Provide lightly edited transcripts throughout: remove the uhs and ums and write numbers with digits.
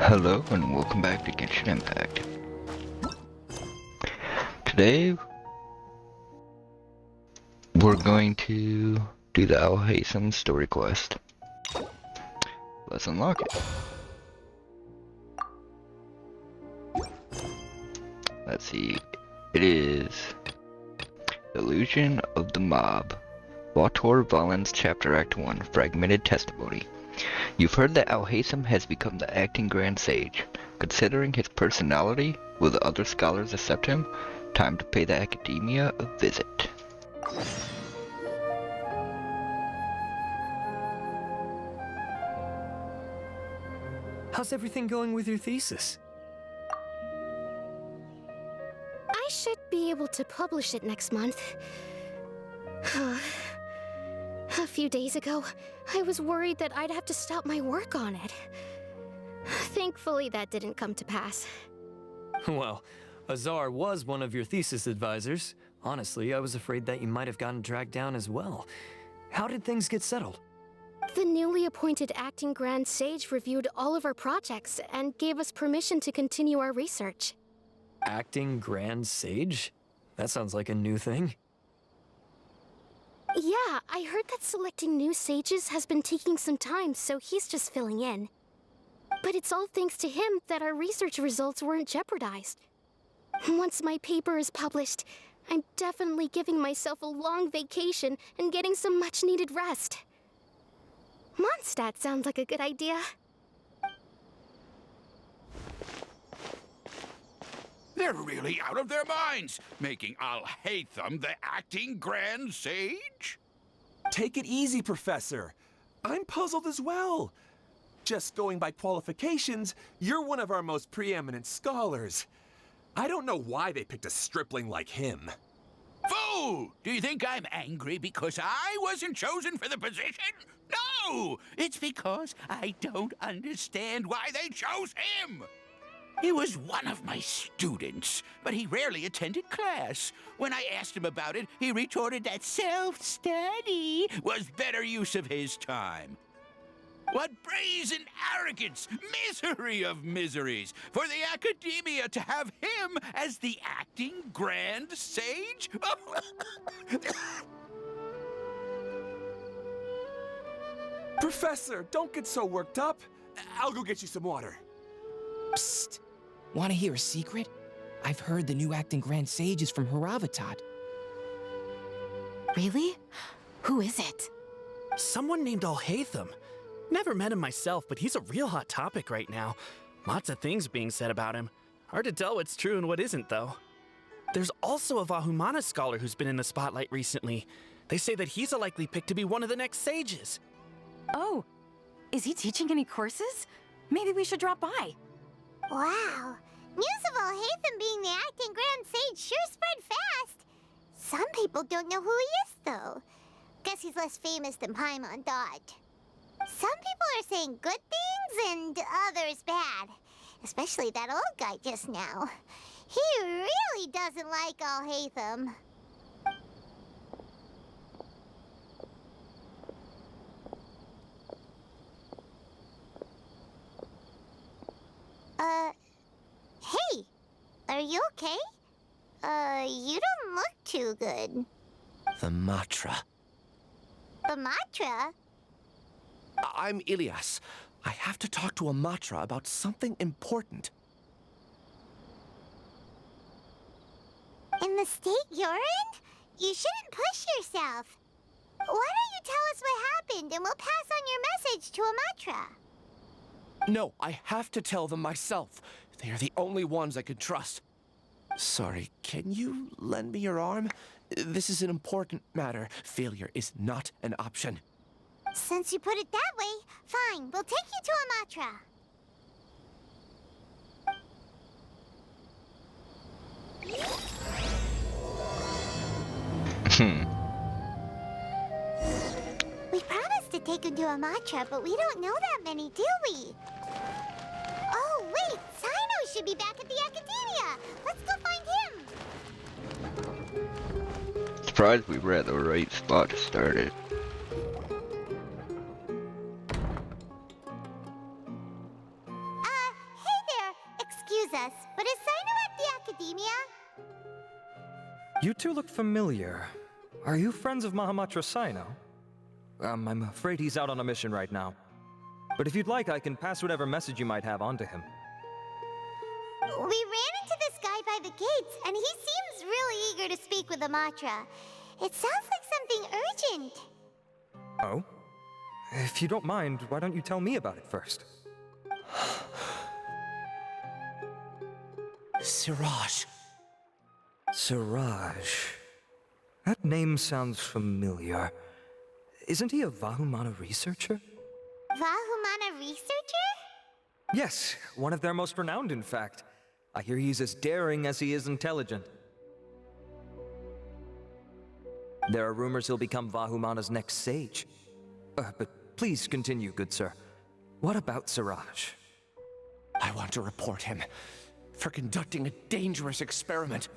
Hello and welcome back to Genshin Impact. Today, we're going to do the Alhaitham story quest. Let's unlock it. Let's see, it is Illusion of the Mob. Vultur Vulans Chapter Act 1, Fragmented Testimony. You've heard that Alhaitham has become the acting Grand Sage. Considering his personality, will the other scholars accept him? Time to pay the Academia a visit. How's everything going with your thesis? I should be able to publish it next month. A few days ago, I was worried that I'd have to stop my work on it. Thankfully, that didn't come to pass. Well, Azar was one of your thesis advisors. Honestly, I was afraid that you might have gotten dragged down as well. How did things get settled? The newly appointed acting Grand Sage reviewed all of our projects and gave us permission to continue our research. Acting Grand Sage? That sounds like a new thing. Yeah, I heard that selecting new sages has been taking some time, so he's just filling in. But it's all thanks to him that our research results weren't jeopardized. Once my paper is published, I'm definitely giving myself a long vacation and getting some much-needed rest. Mondstadt sounds like a good idea. They're really out of their minds, making Alhaitham the acting Grand Sage? Take it easy, Professor. I'm puzzled as well. Just going by qualifications, you're one of our most preeminent scholars. I don't know why they picked a stripling like him. Fool! Do you think I'm angry because I wasn't chosen for the position? No! It's because I don't understand why they chose him! He was one of my students, but he rarely attended class. When I asked him about it, he retorted that self-study was better use of his time. What brazen arrogance, misery of miseries, for the Academia to have him as the acting Grand Sage? Professor, don't get so worked up. I'll go get you some water. Psst! Want to hear a secret? I've heard the new acting Grand Sage is from Haravatat. Really? Who is it? Someone named Alhaitham. Never met him myself, but he's a real hot topic right now. Lots of things being said about him. Hard to tell what's true and what isn't, though. There's also a Vahumana scholar who's been in the spotlight recently. They say that he's a likely pick to be one of the next sages. Oh, is he teaching any courses? Maybe we should drop by. Wow. News of Alhaitham being the acting Grand Sage sure spread fast. Some people don't know who he is, though. Guess he's less famous than Paimon thought. Some people are saying good things and others bad. Especially that old guy just now. He really doesn't like Alhaitham. Hey, are you okay? You don't look too good. The Matra. The Matra? I'm Ilias. I have to talk to a Matra about something important. In the state you're in? You shouldn't push yourself. Why don't you tell us what happened and we'll pass on your message to a Matra? No, I have to tell them myself. They are the only ones I can trust. Sorry, can you lend me your arm? This is an important matter. Failure is not an option. Since you put it that way, fine. We'll take you to a Matra. We promised to take him to a Matra, but we don't know that many, do we? Oh, wait! Sino should be back at the Academia! Let's go find him! Surprised we were at the right spot to start it. knows us, but is Sino at the Academia? You two look familiar. Are you friends of Mahamatra Sino? I'm afraid he's out on a mission right now. But if you'd like, I can pass whatever message you might have on to him. We ran into this guy by the gates, and he seems really eager to speak with Amatra. It sounds like something urgent. Oh? If you don't mind, why don't you tell me about it first? Siraj. Siraj. That name sounds familiar. Isn't he a Vahumana researcher? Vahumana researcher? Yes, one of their most renowned, in fact. I hear he's as daring as he is intelligent. There are rumors he'll become Vahumana's next sage. But please continue, good sir. What about Siraj? I want to report him for conducting a dangerous experiment.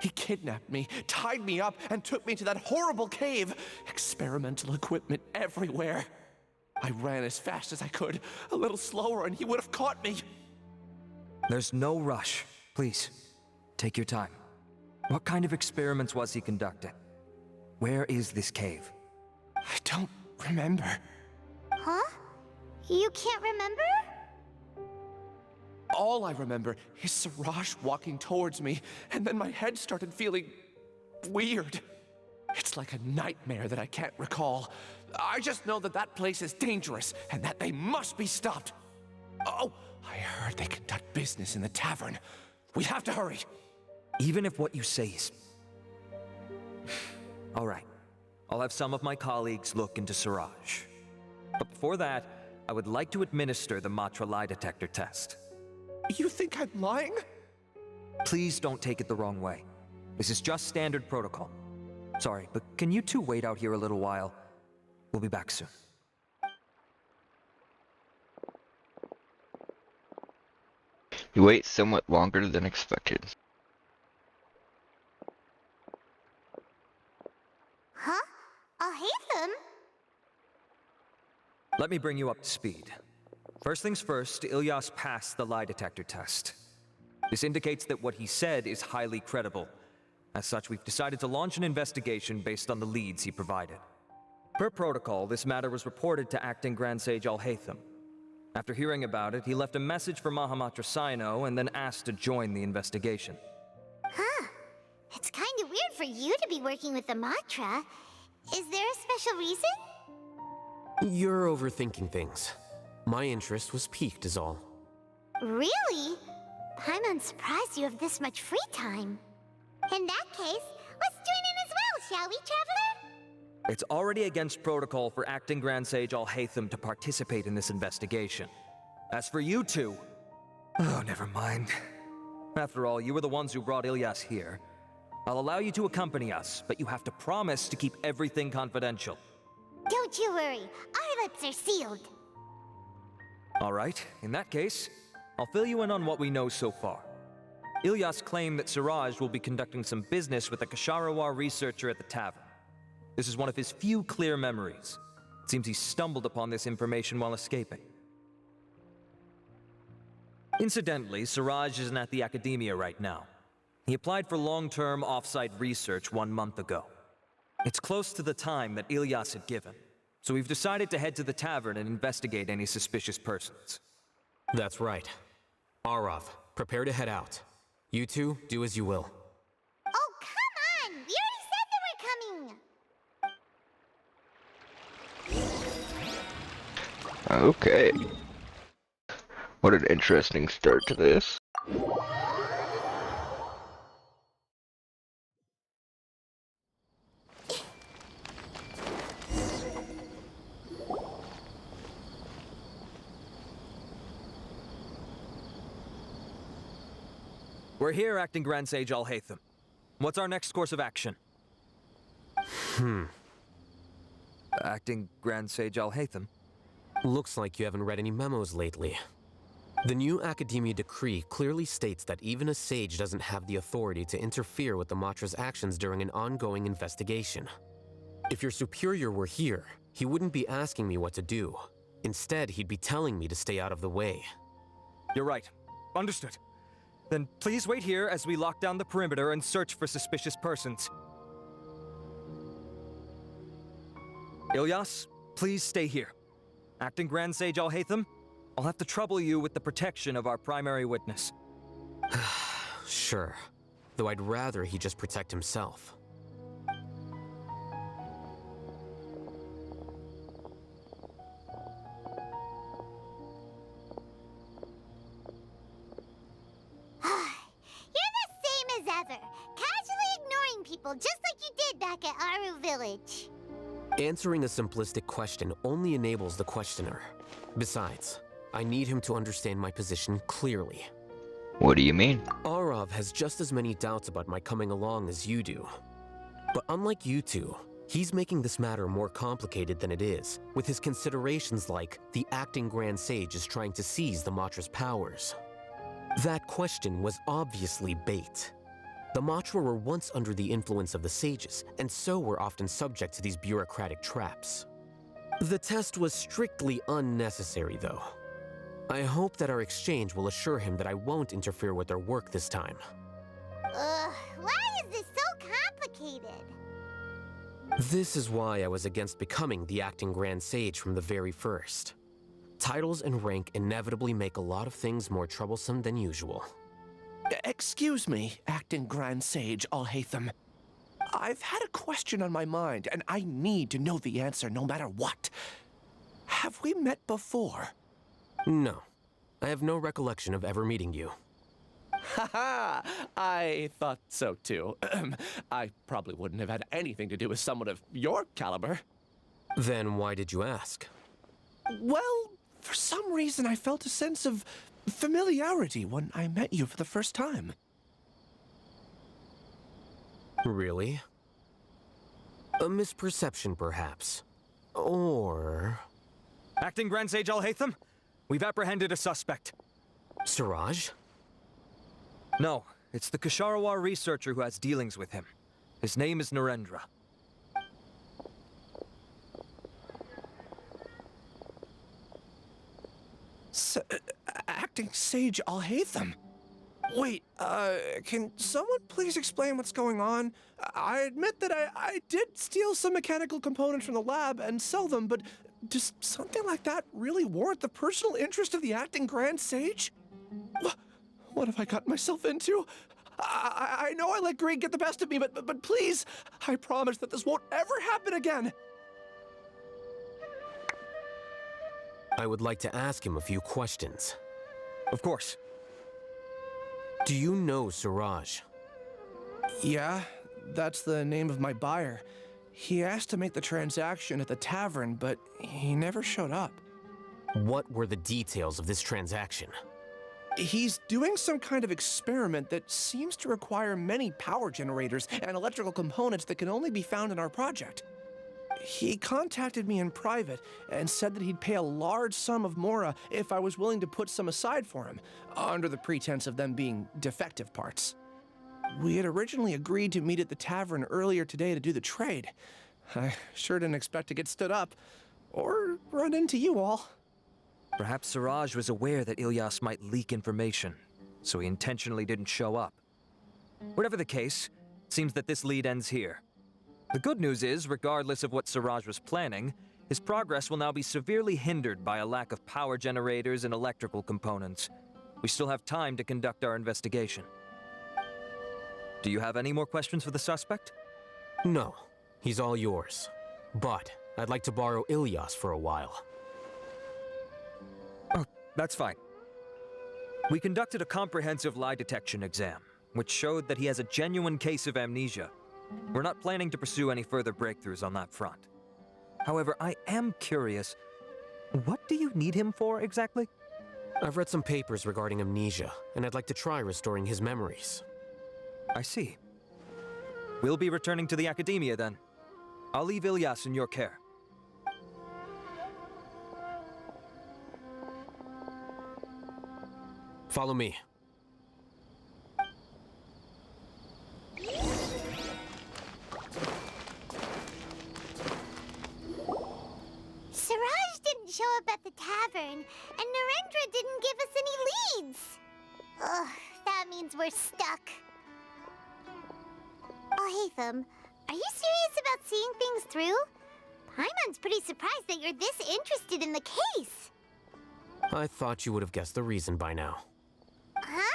He kidnapped me, tied me up, and took me to that horrible cave. Experimental equipment everywhere. I ran as fast as I could, a little slower, and he would have caught me. There's no rush. Please, take your time. What kind of experiments was he conducting? Where is this cave? I don't remember. Huh? You can't remember? All I remember is Siraj walking towards me, and then my head started feeling weird. It's like a nightmare that I can't recall. I just know that that place is dangerous, and that they must be stopped. Oh, I heard they conduct business in the tavern. We have to hurry. Even if what you say is... All right. I'll have some of my colleagues look into Siraj. But before that, I would like to administer the Matra lie detector test. You think I'm lying? Please don't take it the wrong way. This is just standard protocol. Sorry, but can you two wait out here a little while? We'll be back soon. You wait somewhat longer than expected. Huh? Alhaitham? Let me bring you up to speed. First things first, Ilyas passed the lie detector test. This indicates that what he said is highly credible. As such, we've decided to launch an investigation based on the leads he provided. Per protocol, this matter was reported to Acting Grand Sage Alhaitham. After hearing about it, he left a message for Mahamatra Sino and then asked to join the investigation. Huh. It's kind of weird for you to be working with the Matra. Is there a special reason? You're overthinking things. My interest was piqued is all. Really? I'm unsurprised you have this much free time. In that case, let's join in as well, shall we, Traveler? It's already against protocol for Acting Grand Sage Alhaitham to participate in this investigation. As for you two... Oh, never mind. After all, you were the ones who brought Ilyas here. I'll allow you to accompany us, but you have to promise to keep everything confidential. Don't you worry, our lips are sealed. All right, in that case, I'll fill you in on what we know so far. Ilyas claimed that Siraj will be conducting some business with a Kasharawar researcher at the tavern. This is one of his few clear memories. It seems he stumbled upon this information while escaping. Incidentally, Siraj isn't at the Academia right now. He applied for long-term off-site research 1 month ago. It's close to the time that Ilyas had given, so we've decided to head to the tavern and investigate any suspicious persons. That's right. Arav, prepare to head out. You two, do as you will. Oh, come on! We already said that we're coming! Okay. What an interesting start to this. We're here, Acting Grand Sage Alhaitham. What's our next course of action? Acting Grand Sage Alhaitham? Looks like you haven't read any memos lately. The new Academia decree clearly states that even a sage doesn't have the authority to interfere with the Matra's actions during an ongoing investigation. If your superior were here, he wouldn't be asking me what to do. Instead, he'd be telling me to stay out of the way. You're right. Understood. Then please wait here as we lock down the perimeter and search for suspicious persons. Ilyas, please stay here. Acting Grand Sage Alhaitham, I'll have to trouble you with the protection of our primary witness. Sure. Though I'd rather he just protect himself. You're the same as ever, casually ignoring people just like you did back at Aru Village. Answering a simplistic question only enables the questioner. Besides, I need him to understand my position clearly. What do you mean? Arav has just as many doubts about my coming along as you do. But unlike you two, he's making this matter more complicated than it is, with his considerations like the acting Grand Sage is trying to seize the Matra's powers. That question was obviously bait. The Matra were once under the influence of the sages, and so were often subject to these bureaucratic traps. The test was strictly unnecessary, though. I hope that our exchange will assure him that I won't interfere with their work this time. Why is this so complicated? This is why I was against becoming the acting Grand Sage from the very first. Titles and rank inevitably make a lot of things more troublesome than usual. Excuse me, Acting Grand Sage Alhaitham. I've had a question on my mind, and I need to know the answer no matter what. Have we met before? No. I have no recollection of ever meeting you. Haha! I thought so too. I probably wouldn't have had anything to do with someone of your caliber. Then why did you ask? Well, for some reason I felt a sense of familiarity when I met you for the first time. Really? A misperception, perhaps. Or... Acting Grand Sage Alhaitham, we've apprehended a suspect. Siraj? No, it's the Ksharawar researcher who has dealings with him. His name is Narendra. Acting Sage Alhaitham? Wait, can someone please explain what's going on? I admit that I did steal some mechanical components from the lab and sell them, but does something like that really warrant the personal interest of the Acting Grand Sage? What have I gotten myself into? I know I let greed get the best of me, but please, I promise that this won't ever happen again. I would like to ask him a few questions. Of course. Do you know Siraj? Yeah, that's the name of my buyer. He asked to make the transaction at the tavern, but he never showed up. What were the details of this transaction? He's doing some kind of experiment that seems to require many power generators and electrical components that can only be found in our project. He contacted me in private and said that he'd pay a large sum of Mora if I was willing to put some aside for him, under the pretense of them being defective parts. We had originally agreed to meet at the tavern earlier today to do the trade. I sure didn't expect to get stood up, or run into you all. Perhaps Siraj was aware that Ilyas might leak information, so he intentionally didn't show up. Whatever the case, it seems that this lead ends here. The good news is, regardless of what Siraj was planning, his progress will now be severely hindered by a lack of power generators and electrical components. We still have time to conduct our investigation. Do you have any more questions for the suspect? No. He's all yours. But I'd like to borrow Ilyas for a while. Oh, that's fine. We conducted a comprehensive lie detection exam, which showed that he has a genuine case of amnesia. We're not planning to pursue any further breakthroughs on that front. However, I am curious, what do you need him for exactly? I've read some papers regarding amnesia, and I'd like to try restoring his memories. I see. We'll be returning to the Academia then. I'll leave Ilyas in your care. Follow me. Siraj didn't show up at the tavern, and Narendra didn't give us any leads. Ugh, that means we're stuck. Alhaitham, are you serious about seeing things through? Paimon's pretty surprised that you're this interested in the case. I thought you would have guessed the reason by now. Huh?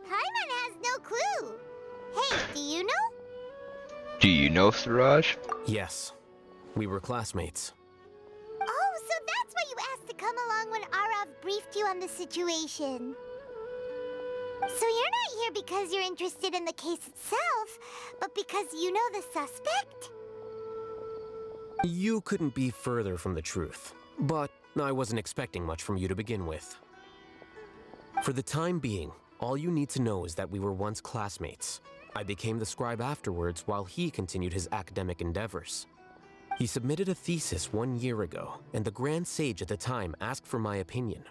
Paimon has no clue. Hey, do you know? Do you know Siraj? Yes. We were classmates. Oh, so that's why you asked to come along when Arav briefed you on the situation. So you're not here because you're interested in the case itself, but because you know the suspect? You couldn't be further from the truth, but I wasn't expecting much from you to begin with. For the time being, all you need to know is that we were once classmates. I became the scribe afterwards while he continued his academic endeavors. He submitted a thesis 1 year ago, and the Grand Sage at the time asked for my opinion.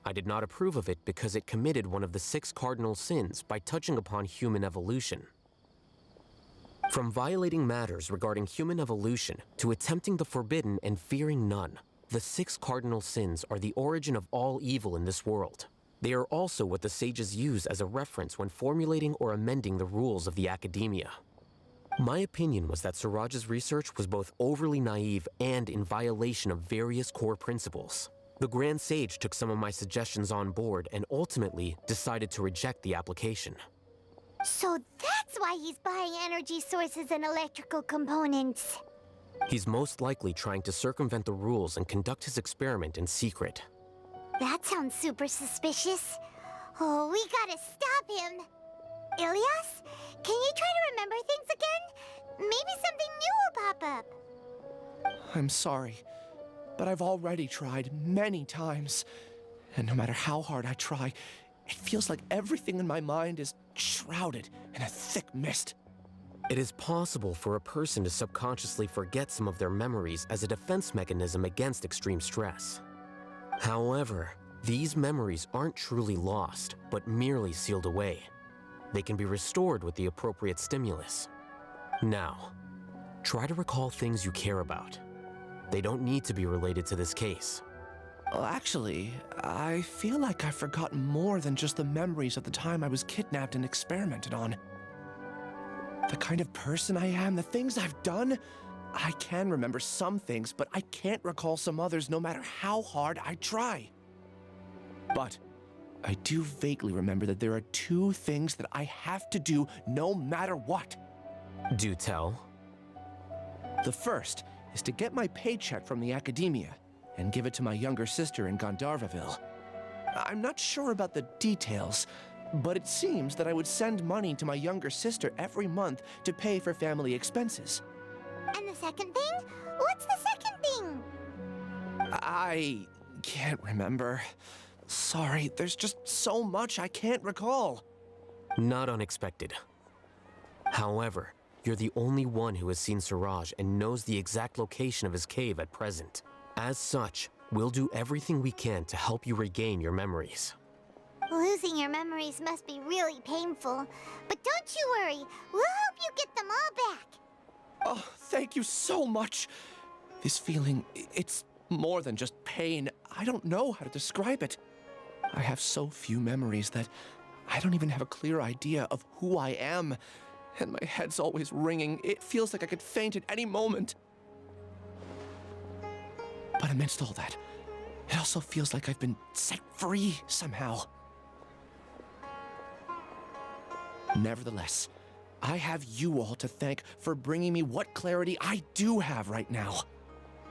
I did not approve of it because it committed one of the 6 cardinal sins by touching upon human evolution. From violating matters regarding human evolution to attempting the forbidden and fearing none, the 6 cardinal sins are the origin of all evil in this world. They are also what the sages use as a reference when formulating or amending the rules of the academia. My opinion was that Siraj's research was both overly naive and in violation of various core principles. The Grand Sage took some of my suggestions on board and ultimately decided to reject the application. So that's why he's buying energy sources and electrical components. He's most likely trying to circumvent the rules and conduct his experiment in secret. That sounds super suspicious. Oh, we gotta stop him. Ilyas, can you try to remember things again? Maybe something new will pop up. I'm sorry, but I've already tried many times. And no matter how hard I try, it feels like everything in my mind is shrouded in a thick mist. It is possible for a person to subconsciously forget some of their memories as a defense mechanism against extreme stress. However, these memories aren't truly lost, but merely sealed away. They can be restored with the appropriate stimulus. Now, try to recall things you care about. They don't need to be related to this case. Well, actually, I feel like I've forgotten more than just the memories of the time I was kidnapped and experimented on. The kind of person I am, the things I've done, I can remember some things, but I can't recall some others no matter how hard I try. But I do vaguely remember that there are 2 things that I have to do no matter what. Do tell. The first is to get my paycheck from the academia and give it to my younger sister in Gandharvaville. I'm not sure about the details, but it seems that I would send money to my younger sister every month to pay for family expenses. And the second thing? What's the second thing? I can't remember. Sorry, there's just so much I can't recall. Not unexpected. However, you're the only one who has seen Siraj and knows the exact location of his cave at present. As such, we'll do everything we can to help you regain your memories. Losing your memories must be really painful. But don't you worry, we'll help you get them all back. Oh, thank you so much. This feeling, it's more than just pain. I don't know how to describe it. I have so few memories that I don't even have a clear idea of who I am. And my head's always ringing. It feels like I could faint at any moment. But amidst all that, it also feels like I've been set free somehow. Nevertheless, I have you all to thank for bringing me what clarity I do have right now.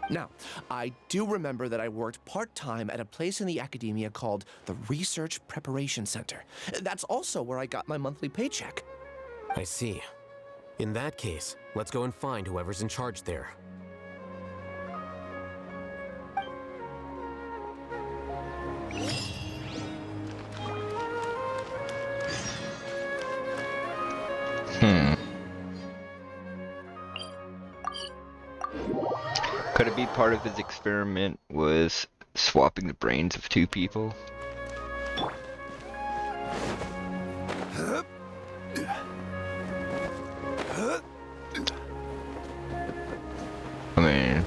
Now, I do remember that I worked part-time at a place in the academia called the Research Preparation Center. That's also where I got my monthly paycheck. I see. In that case, let's go and find whoever's in charge there. Could it be part of his experiment was swapping the brains of 2 people? I mean,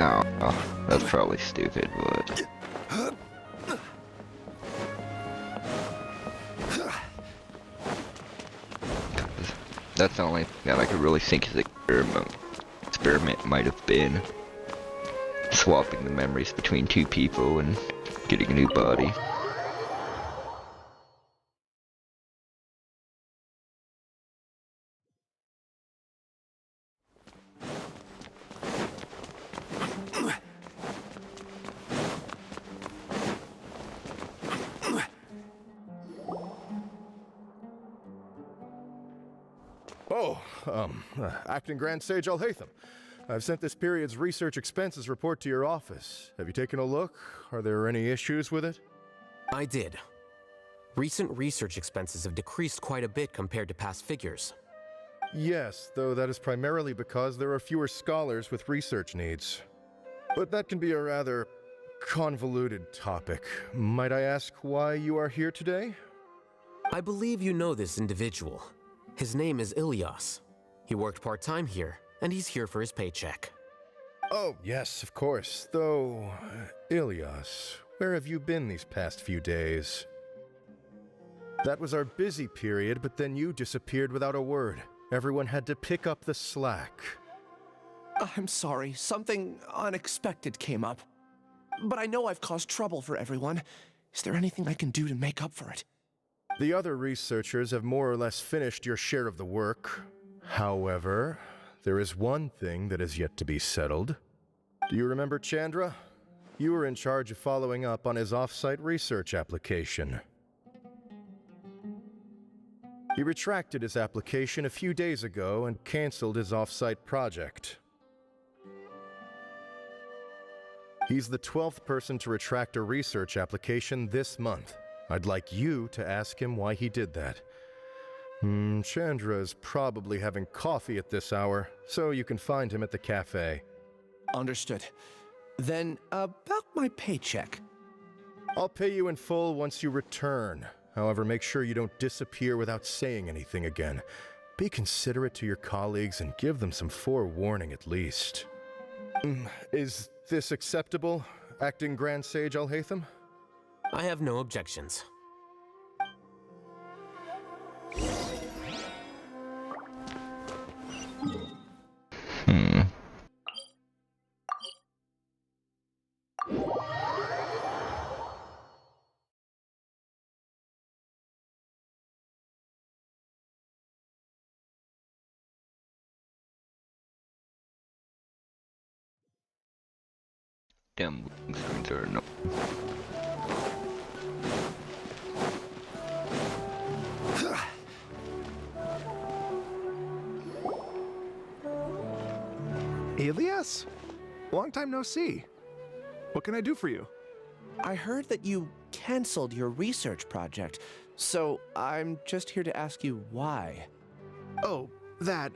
Oh, that's probably stupid, but... That's the only thing that I could really think his experiment might have been. Swapping the memories between two people and getting a new body. Acting Grand Sage Alhaitham. I've sent this period's research expenses report to your office. Have you taken a look? Are there any issues with it? I did. Recent research expenses have decreased quite a bit compared to past figures. Yes, though that is primarily because there are fewer scholars with research needs. But that can be a rather convoluted topic. Might I ask why you are here today? I believe you know this individual. His name is Ilyas. He worked part-time here, and he's here for his paycheck. Oh, yes, of course. Though, Ilyas, where have you been these past few days? That was our busy period, but then you disappeared without a word. Everyone had to pick up the slack. I'm sorry, something unexpected came up. But I know I've caused trouble for everyone. Is there anything I can do to make up for it? The other researchers have more or less finished your share of the work. However, there is one thing that is yet to be settled. Do you remember Chandra? You were in charge of following up on his off-site research application. He retracted his application a few days ago and canceled his off-site project. He's the 12th person to retract a research application this month. I'd like you to ask him why he did that. Chandra's probably having coffee at this hour, so you can find him at the cafe. Understood. Then, about my paycheck. I'll pay you in full once you return. However, make sure you don't disappear without saying anything again. Be considerate to your colleagues and give them some forewarning at least. Is this acceptable, Acting Grand Sage Alhaitham? I have no objections. Damn, screens are no. Ilyas? Long time no see. What can I do for you? I heard that you canceled your research project, so I'm just here to ask you why. Oh, that,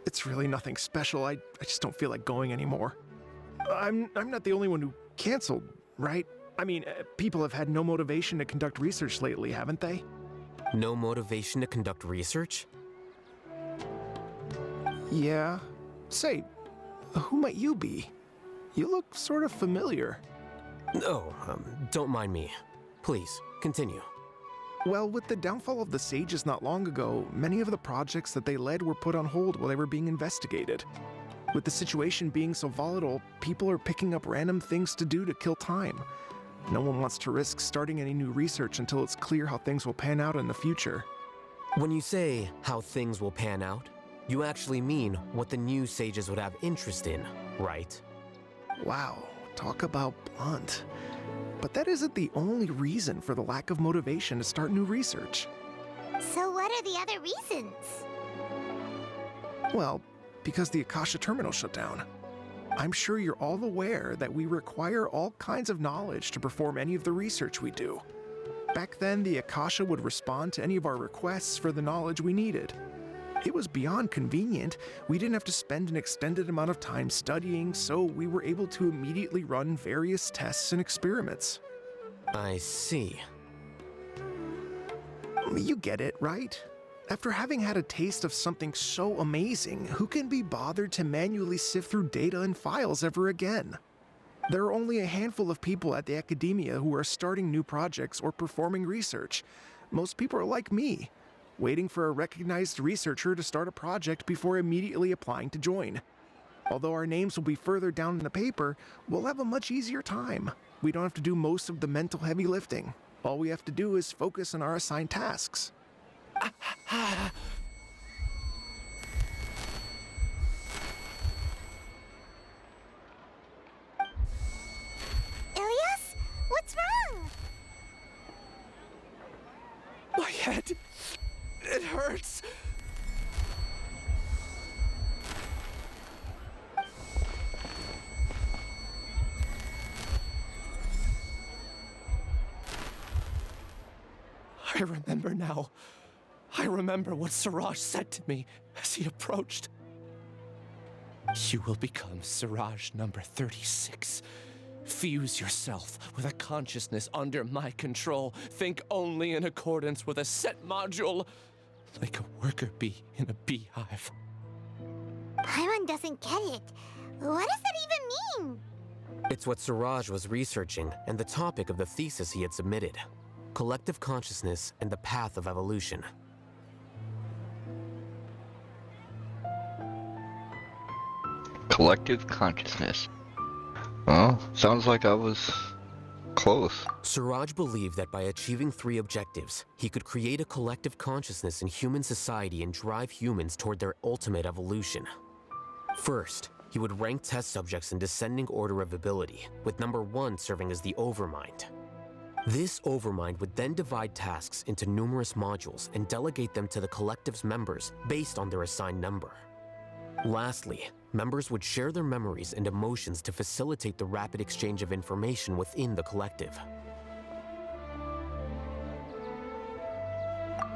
it's really nothing special. I just don't feel like going anymore. I'm not the only one who canceled, right? I mean, people have had no motivation to conduct research lately, haven't they? No motivation to conduct research? Yeah. Say, who might you be? You look sort of familiar. Oh, don't mind me. Please, continue. Well, with the downfall of the Sages not long ago, many of the projects that they led were put on hold while they were being investigated. With the situation being so volatile, people are picking up random things to do to kill time. No one wants to risk starting any new research until it's clear how things will pan out in the future. When you say how things will pan out, you actually mean what the new sages would have interest in, right? Wow, talk about blunt. But that isn't the only reason for the lack of motivation to start new research. So what are the other reasons? Well, because the Akasha terminal shut down. I'm sure you're all aware that we require all kinds of knowledge to perform any of the research we do. Back then, the Akasha would respond to any of our requests for the knowledge we needed. It was beyond convenient. We didn't have to spend an extended amount of time studying, so we were able to immediately run various tests and experiments. I see. You get it, right? After having had a taste of something so amazing, who can be bothered to manually sift through data and files ever again? There are only a handful of people at the academia who are starting new projects or performing research. Most people are like me, waiting for a recognized researcher to start a project before immediately applying to join. Although our names will be further down in the paper, we'll have a much easier time. We don't have to do most of the mental heavy lifting. All we have to do is focus on our assigned tasks. Ilias? What's wrong? My head. It hurts. I remember now. I remember what Siraj said to me as he approached. You will become Siraj number 36. Fuse yourself with a consciousness under my control. Think only in accordance with a set module, like a worker bee in a beehive. Paimon doesn't get it. What does that even mean? It's what Siraj was researching and the topic of the thesis he had submitted. Collective consciousness and the path of evolution. Collective consciousness. Well, sounds like I was close. Siraj believed that by achieving 3 objectives, he could create a collective consciousness in human society and drive humans toward their ultimate evolution. First, he would rank test subjects in descending order of ability, with number 1 serving as the Overmind. This Overmind would then divide tasks into numerous modules and delegate them to the collective's members based on their assigned number. Lastly, members would share their memories and emotions to facilitate the rapid exchange of information within the collective.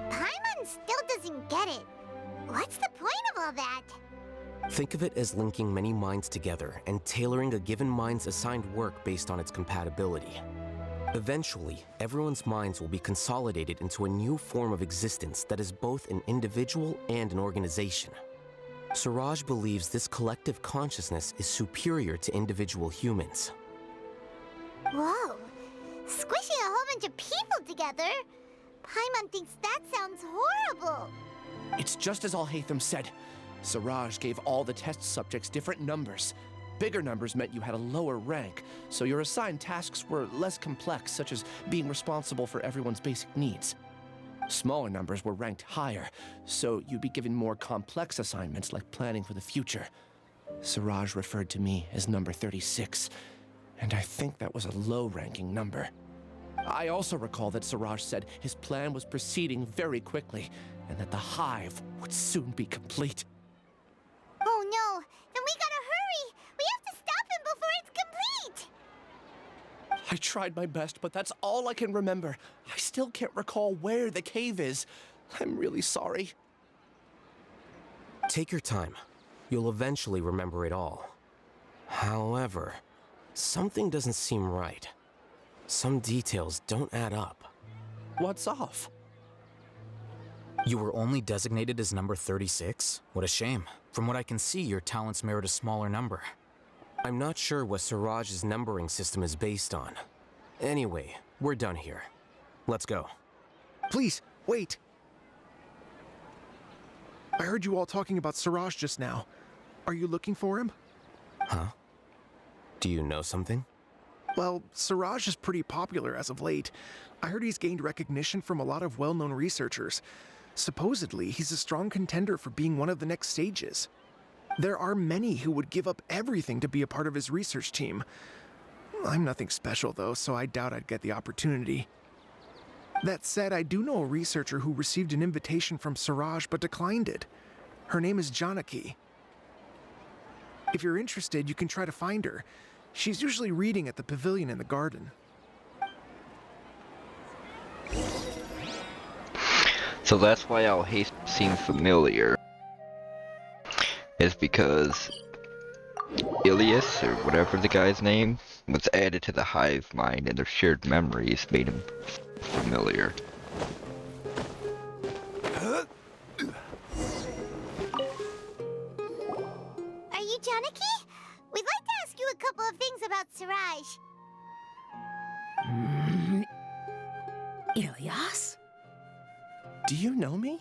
Paimon still doesn't get it. What's the point of all that? Think of it as linking many minds together and tailoring a given mind's assigned work based on its compatibility. Eventually, everyone's minds will be consolidated into a new form of existence that is both an individual and an organization. Siraj believes this collective consciousness is superior to individual humans. Whoa. Squishing a whole bunch of people together? Paimon thinks that sounds horrible. It's just as Alhaitham said. Siraj gave all the test subjects different numbers. Bigger numbers meant you had a lower rank, so your assigned tasks were less complex, such as being responsible for everyone's basic needs. Smaller numbers were ranked higher, so you'd be given more complex assignments like planning for the future. Siraj referred to me as number 36, and I think that was a low-ranking number. I also recall that Siraj said his plan was proceeding very quickly, and that the hive would soon be complete. Oh no, then we gotta hurry! We have to stop him before it's complete! I tried my best, but that's all I can remember. I still can't recall where the cave is. I'm really sorry. Take your time. You'll eventually remember it all. However, something doesn't seem right. Some details don't add up. What's off? You were only designated as number 36? What a shame. From what I can see, your talents merit a smaller number. I'm not sure what Siraj's numbering system is based on. Anyway, we're done here. Let's go. Please, wait. I heard you all talking about Siraj just now. Are you looking for him? Huh? Do you know something? Well, Siraj is pretty popular as of late. I heard he's gained recognition from a lot of well-known researchers. Supposedly, he's a strong contender for being one of the next sages. There are many who would give up everything to be a part of his research team. I'm nothing special, though, so I doubt I'd get the opportunity. That said, I do know a researcher who received an invitation from Siraj but declined it. Her name is Janaki. If you're interested, you can try to find her. She's usually reading at the pavilion in the garden. So that's why Alhaitham seemed familiar. Is because Ilias, or whatever the guy's name, was added to the hive mind and their shared memories made him familiar. Janaki? We'd like to ask you a couple of things about Siraj. Ilyas? Do you know me?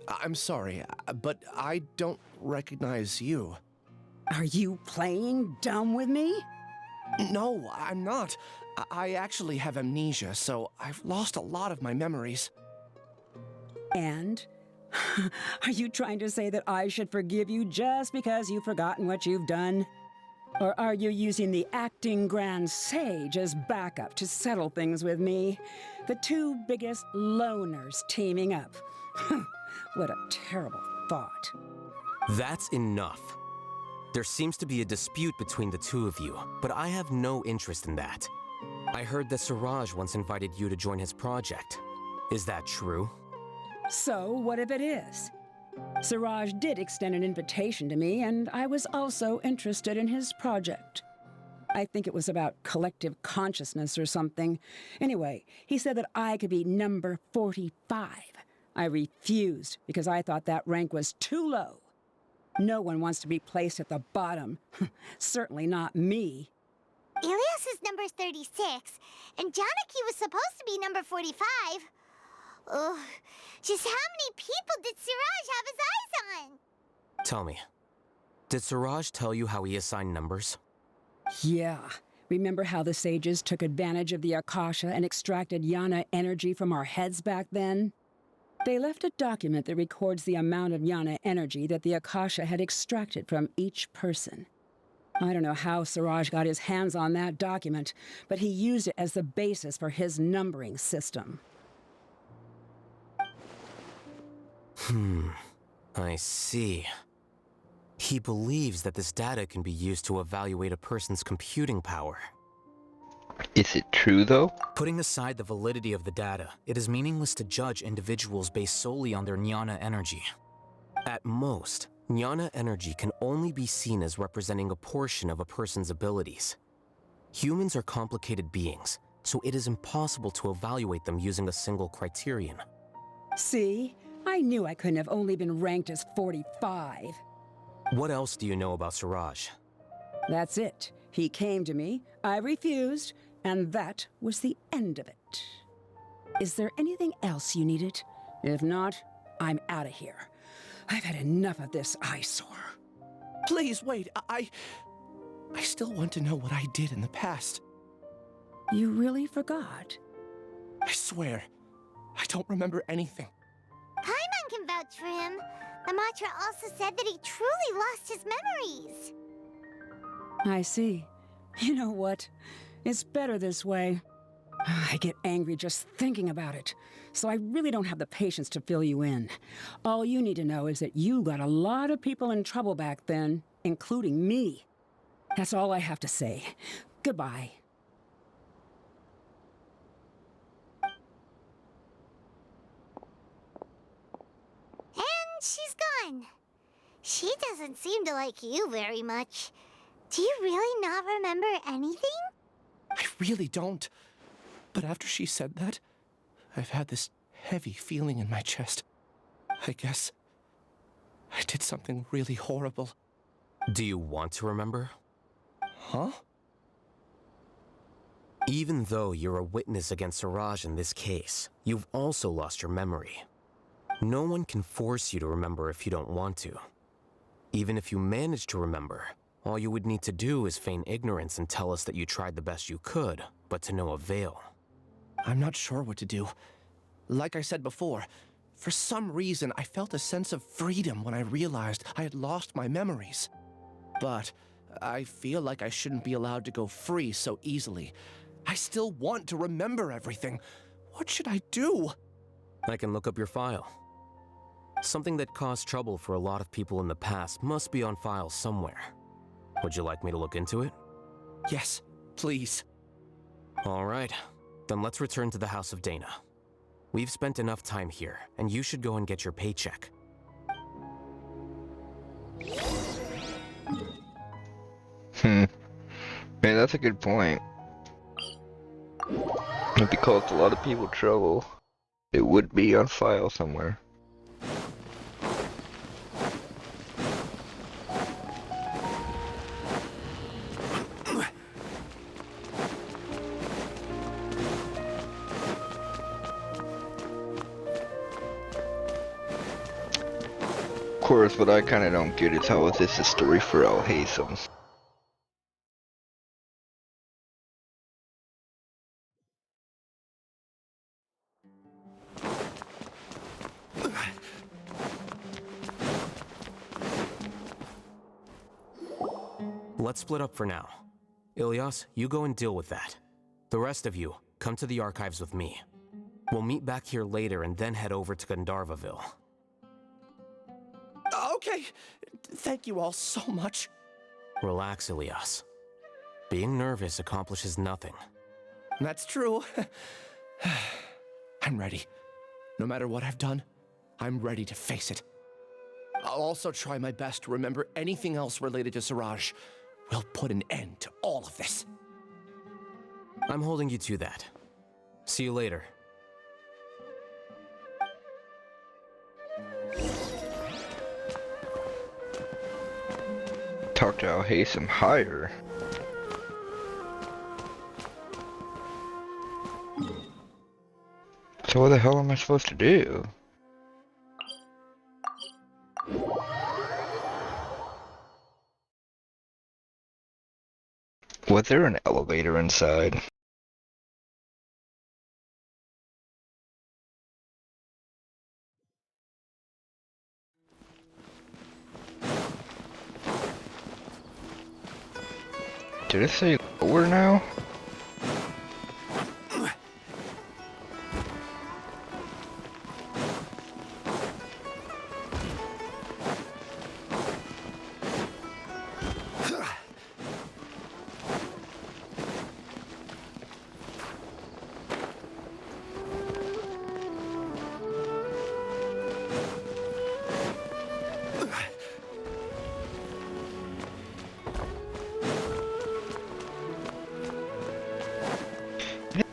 I'm sorry, but I don't recognize you. Are you playing dumb with me? No, I'm not. I actually have amnesia, so I've lost a lot of my memories. And? Are you trying to say that I should forgive you just because you've forgotten what you've done? Or are you using the acting Grand Sage as backup to settle things with me? The two biggest loners teaming up. What a terrible thought. That's enough. There seems to be a dispute between the two of you, but I have no interest in that. I heard that Siraj once invited you to join his project. Is that true? So, what if it is? Siraj did extend an invitation to me, and I was also interested in his project. I think it was about collective consciousness or something. Anyway, he said that I could be number 45. I refused because I thought that rank was too low. No one wants to be placed at the bottom. Certainly not me. Ilyas is number 36, and Janaki was supposed to be number 45. Ugh, just how many people did Siraj have his eyes on? Tell me, did Siraj tell you how he assigned numbers? Yeah. Remember how the sages took advantage of the Akasha and extracted Yana energy from our heads back then? They left a document that records the amount of Yana energy that the Akasha had extracted from each person. I don't know how Siraj got his hands on that document, but he used it as the basis for his numbering system. I see. He believes that this data can be used to evaluate a person's computing power. Is it true, though? Putting aside the validity of the data, it is meaningless to judge individuals based solely on their jnana energy. At most, jnana energy can only be seen as representing a portion of a person's abilities. Humans are complicated beings, so it is impossible to evaluate them using a single criterion. See? I knew I couldn't have only been ranked as 45. What else do you know about Siraj? That's it. He came to me, I refused, and that was the end of it. Is there anything else you needed? If not, I'm out of here. I've had enough of this eyesore. Please, wait. I still want to know what I did in the past. You really forgot? I swear, I don't remember anything. Paimon can vouch for him. The mantra also said that he truly lost his memories. I see. You know what? It's better this way. I get angry just thinking about it, so I really don't have the patience to fill you in. All you need to know is that you got a lot of people in trouble back then, including me. That's all I have to say. Goodbye. And she's gone. She doesn't seem to like you very much. Do you really not remember anything? I really don't. But after she said that, I've had this heavy feeling in my chest. I guess I did something really horrible. Do you want to remember? Huh? Even though you're a witness against Siraj in this case, you've also lost your memory. No one can force you to remember if you don't want to. Even if you manage to remember, all you would need to do is feign ignorance and tell us that you tried the best you could, but to no avail. I'm not sure what to do. Like I said before, for some reason I felt a sense of freedom when I realized I had lost my memories. But I feel like I shouldn't be allowed to go free so easily. I still want to remember everything. What should I do? I can look up your file. Something that caused trouble for a lot of people in the past must be on file somewhere. Would you like me to look into it? Yes, please. All right, then let's return to the House of Dana. We've spent enough time here, and you should go and get your paycheck. Man, that's a good point. If it caused a lot of people trouble, it would be on file somewhere. course, what I kinda don't get is how is this a story for Alhaitham? Let's split up for now. Ilyas, you go and deal with that. The rest of you, come to the archives with me. We'll meet back here later and then head over to Gandharvaville. Okay. Thank you all so much. Relax, Ilyas. Being nervous accomplishes nothing. That's true. I'm ready. No matter what I've done, I'm ready to face it. I'll also try my best to remember anything else related to Siraj. We'll put an end to all of this. I'm holding you to that. See you later. Talk to Alhaitham higher. So what the hell am I supposed to do? Was there an elevator inside? Did it say lower now?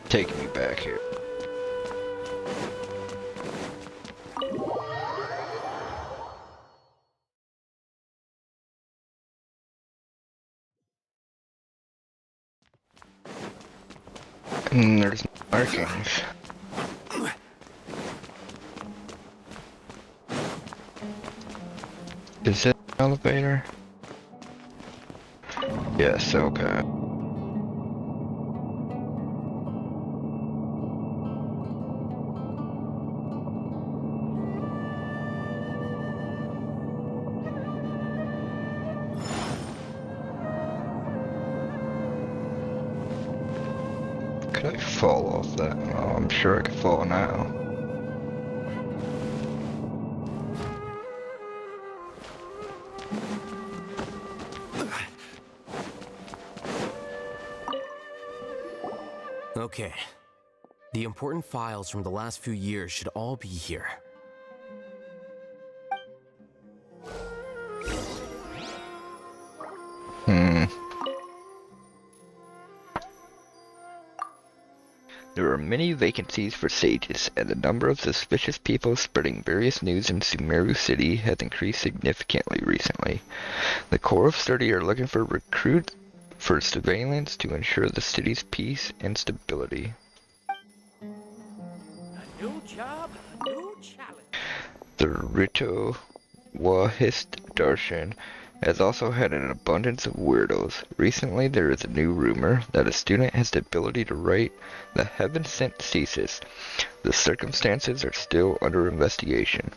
Taking me back here. There's markings. Is it an elevator? Yes, okay. Could I fall off that? Oh, I'm sure I could fall now. Okay. The important files from the last few years should all be here. There are many vacancies for sages, and the number of suspicious people spreading various news in Sumeru City has increased significantly recently. The Corps of Study are looking for recruits for surveillance to ensure the city's peace and stability. A new job, a new challenge. The Rito Wahist Darshan has also had an abundance of weirdos. Recently, there is a new rumor that a student has the ability to write the heaven-sent thesis. The circumstances are still under investigation.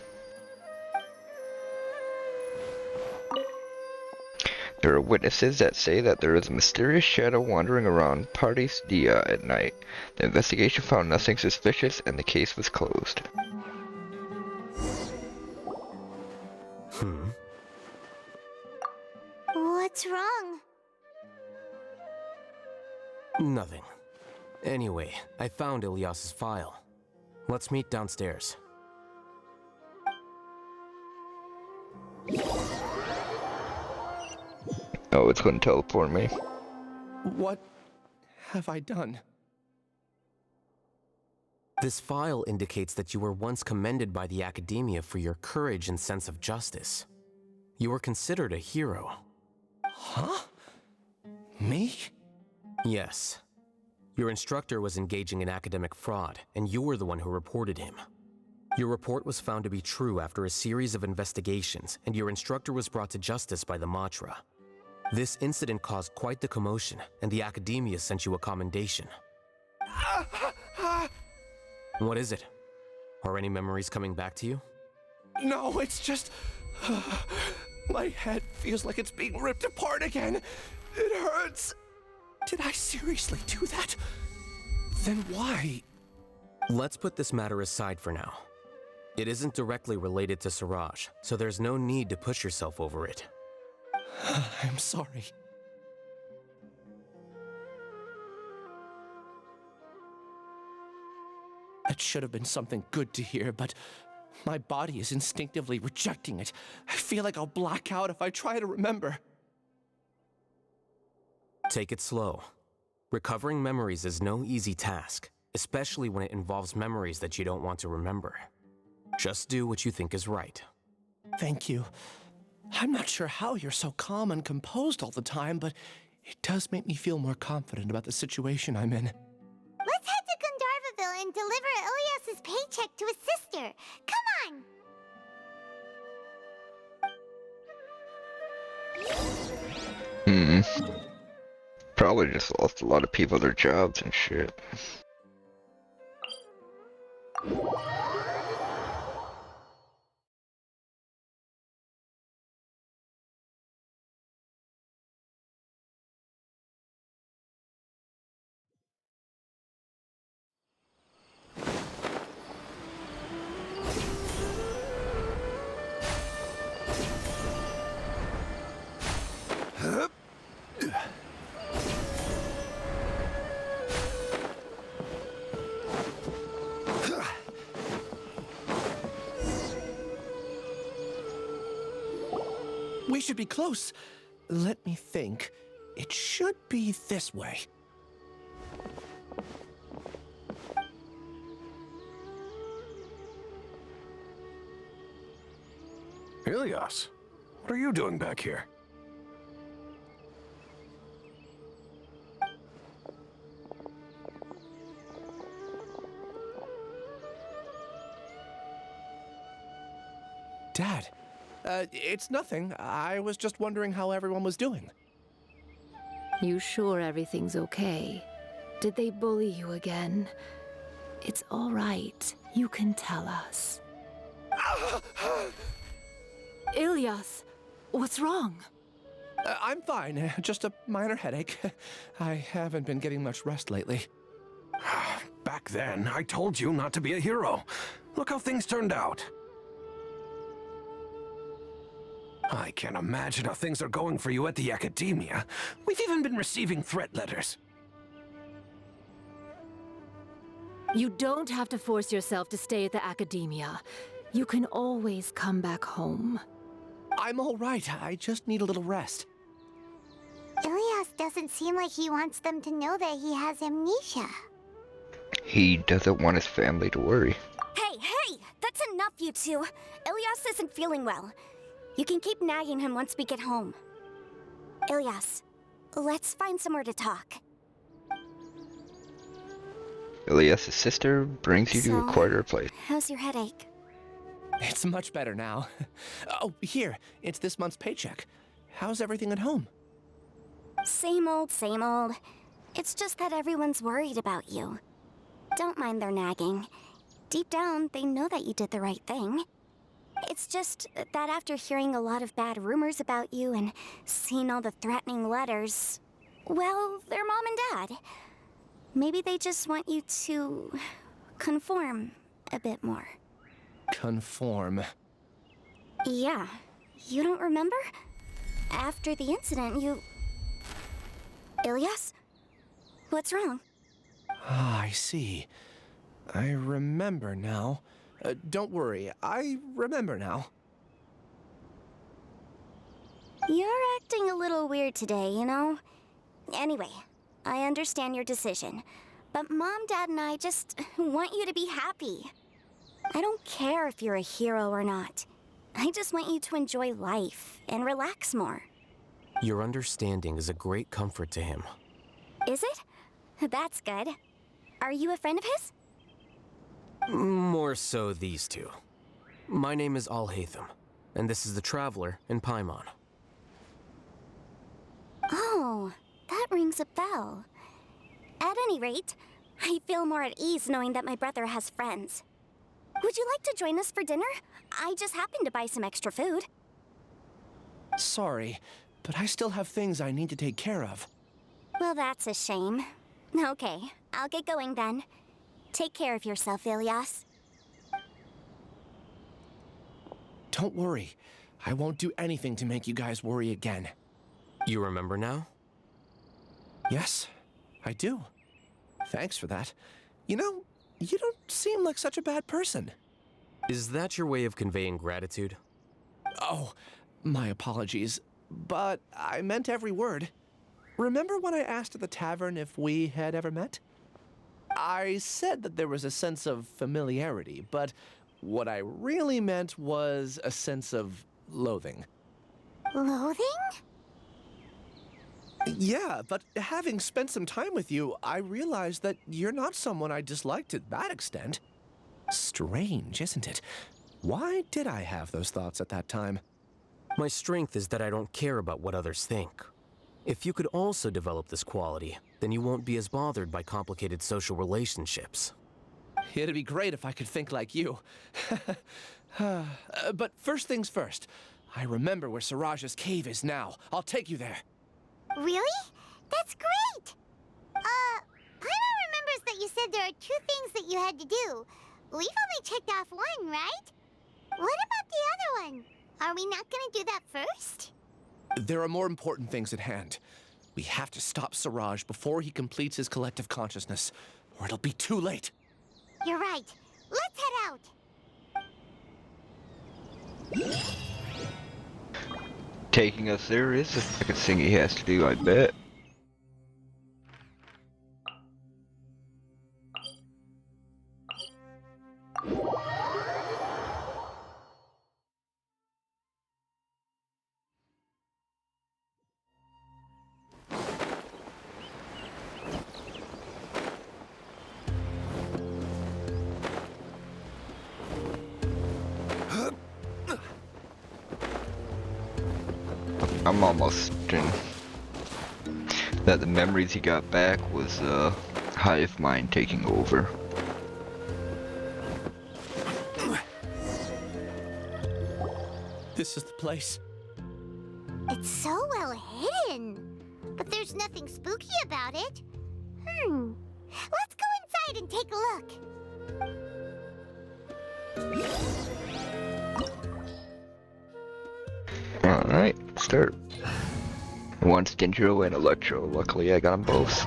There are witnesses that say that there is a mysterious shadow wandering around Pardis Dia at night. The investigation found nothing suspicious and the case was closed. What's wrong? Nothing. Anyway, I found Ilyas's file. Let's meet downstairs. Oh, it's going to teleport me. What have I done? This file indicates that you were once commended by the Academia for your courage and sense of justice. You were considered a hero. Huh? Me? Your report was found to be true after a series of investigations, and your instructor was brought to justice by the Matra. This incident caused quite the commotion, and the Academia sent you a commendation. What is it? Are any memories coming back to you? No, it's just... my head feels like it's being ripped apart again. It hurts. Did I seriously do that? Then why? Let's put this matter aside for now. It isn't directly related to Siraj, so there's no need to push yourself over it. I'm sorry. That should have been something good to hear, but my body is instinctively rejecting it. I feel like I'll black out if I try to remember. Take it slow. Recovering memories is no easy task, especially when it involves memories that you don't want to remember. Just do what you think is right. Thank you. I'm not sure how you're so calm and composed all the time, but it does make me feel more confident about the situation I'm in. Let's head to Gandharvaville and deliver Ilyas's paycheck to his sister. Come on! Probably just lost a lot of people their jobs and shit. We should be close. Let me think. It should be this way. Ilyas, what are you doing back here? Dad, it's nothing. I was just wondering how everyone was doing. You sure everything's okay? Did they bully you again? It's all right. You can tell us. Ilyas, what's wrong? I'm fine. Just a minor headache. I haven't been getting much rest lately. Back then, I told you not to be a hero. Look how things turned out. I can't imagine how things are going for you at the Academia. We've even been receiving threat letters. You don't have to force yourself to stay at the Academia. You can always come back home. I'm all right. I just need a little rest. Ilyas doesn't seem like he wants them to know that he has amnesia. He doesn't want his family to worry. Hey! That's enough, you two. Ilyas isn't feeling well. You can keep nagging him once we get home. Ilyas, let's find somewhere to talk. Ilyas' sister brings you to a quieter place. How's your headache? It's much better now. Oh, here. It's this month's paycheck. How's everything at home? Same old, same old. It's just that everyone's worried about you. Don't mind their nagging. Deep down, they know that you did the right thing. It's just that after hearing a lot of bad rumors about you and seeing all the threatening letters, well, they're mom and dad. Maybe they just want you to conform a bit more. Conform. Yeah. You don't remember? After the incident, you... Ilyas? What's wrong? Ah, I see. I remember now. Don't worry, I remember now. You're acting a little weird today, you know? Anyway, I understand your decision. But Mom, Dad, and I just want you to be happy. I don't care if you're a hero or not. I just want you to enjoy life and relax more. Your understanding is a great comfort to him. Is it? That's good. Are you a friend of his? More so these two. My name is Alhaitham, and this is the Traveler in Paimon. Oh, that rings a bell. At any rate, I feel more at ease knowing that my brother has friends. Would you like to join us for dinner? I just happened to buy some extra food. Sorry, but I still have things I need to take care of. Well, that's a shame. Okay, I'll get going then. Take care of yourself, Ilyas. Don't worry. I won't do anything to make you guys worry again. You remember now? Yes, I do. Thanks for that. You know, you don't seem like such a bad person. Is that your way of conveying gratitude? Oh, my apologies. But I meant every word. Remember when I asked at the tavern if we had ever met? I said that there was a sense of familiarity, but what I really meant was a sense of loathing. Loathing? Yeah, but having spent some time with you, I realized that you're not someone I dislike to that extent. Strange, isn't it? Why did I have those thoughts at that time? My strength is that I don't care about what others think. If you could also develop this quality, then you won't be as bothered by complicated social relationships. It'd be great if I could think like you. But first things first, I remember where Siraj's cave is now. I'll take you there. Really? That's great! Paimon remembers that you said there are 2 things that you had to do. We've only checked off 1, right? What about the other one? Are we not gonna do that first? There are more important things at hand. We have to stop Siraj before he completes his collective consciousness, or it'll be too late. You're right. Let's head out. Taking us there is the second thing he has to do, I bet. I'm almost certain that the memories he got back was hive mind taking over. This is the place. It's so well hidden. But there's nothing spooky about it. Let's go inside and take a look. Alright, start. One Stindro and Electro. Luckily I got them both.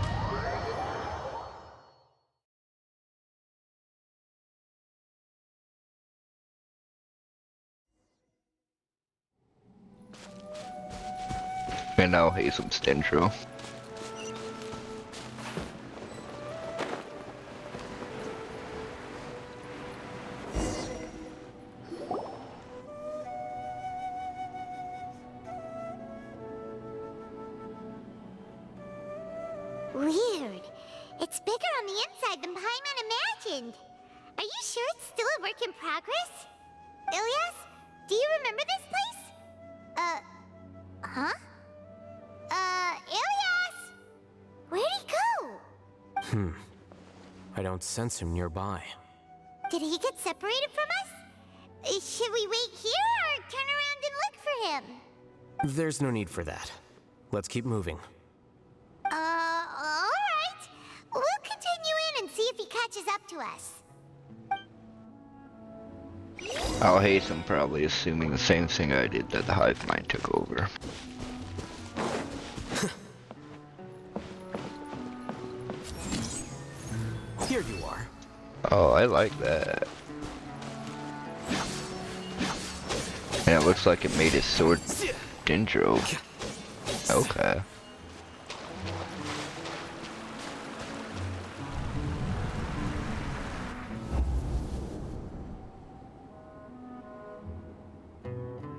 And now Alhaitham Stindro. Weird. It's bigger on the inside than Paimon imagined. Are you sure it's still a work in progress? Ilyas, do you remember this place? Huh? Ilyas! Where'd he go? I don't sense him nearby. Did he get separated from us? Should we wait here or turn around and look for him? There's no need for that. Let's keep moving. Alright. We'll continue in and see if he catches up to us. Alhaitham probably assuming the same thing I did, that the hive mind took over. Here you are. Oh, I like that. And it looks like it made his sword Dendro. Okay.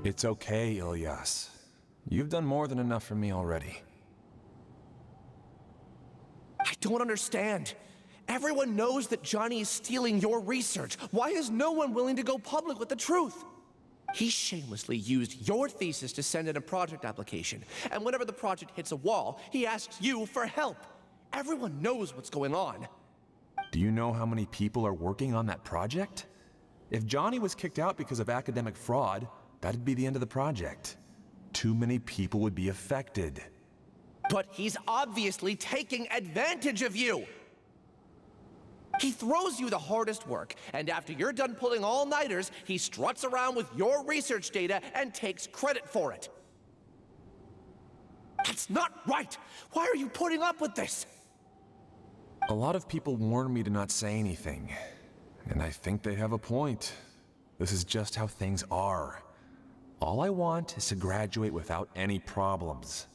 It's okay, Ilyas. You've done more than enough for me already. I don't understand. Everyone knows that Johnny is stealing your research. Why is no one willing to go public with the truth? He shamelessly used your thesis to send in a project application, and whenever the project hits a wall, he asks you for help. Everyone knows what's going on. Do you know how many people are working on that project? If Johnny was kicked out because of academic fraud, that'd be the end of the project. Too many people would be affected. But he's obviously taking advantage of you! He throws you the hardest work, and after you're done pulling all-nighters, he struts around with your research data and takes credit for it. That's not right! Why are you putting up with this? A lot of people warn me to not say anything, and I think they have a point. This is just how things are. All I want is to graduate without any problems.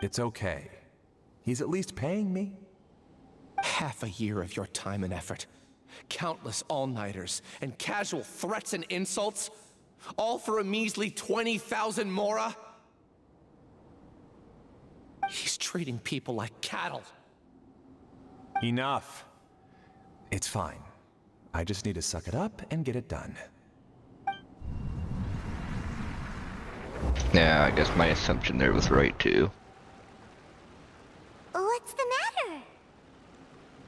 It's okay. He's at least paying me. Half a year of your time and effort, countless all-nighters, and casual threats and insults, all for a measly 20,000 mora? He's treating people like cattle. Enough. It's fine. I just need to suck it up and get it done. Yeah, I guess my assumption there was right too. What's the matter?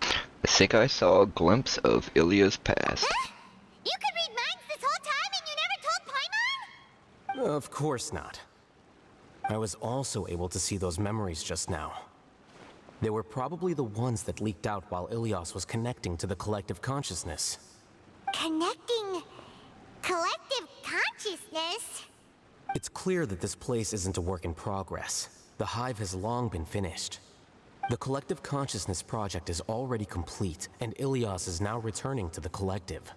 I think I saw a glimpse of Ilya's past. Huh? You could read minds this whole time and you never told Paimon? Of course not. I was also able to see those memories just now. They were probably the ones that leaked out while Ilyas was connecting to the collective consciousness. Connecting collective consciousness? It's clear that this place isn't a work in progress. The hive has long been finished. The collective consciousness project is already complete, and Ilyas is now returning to the collective.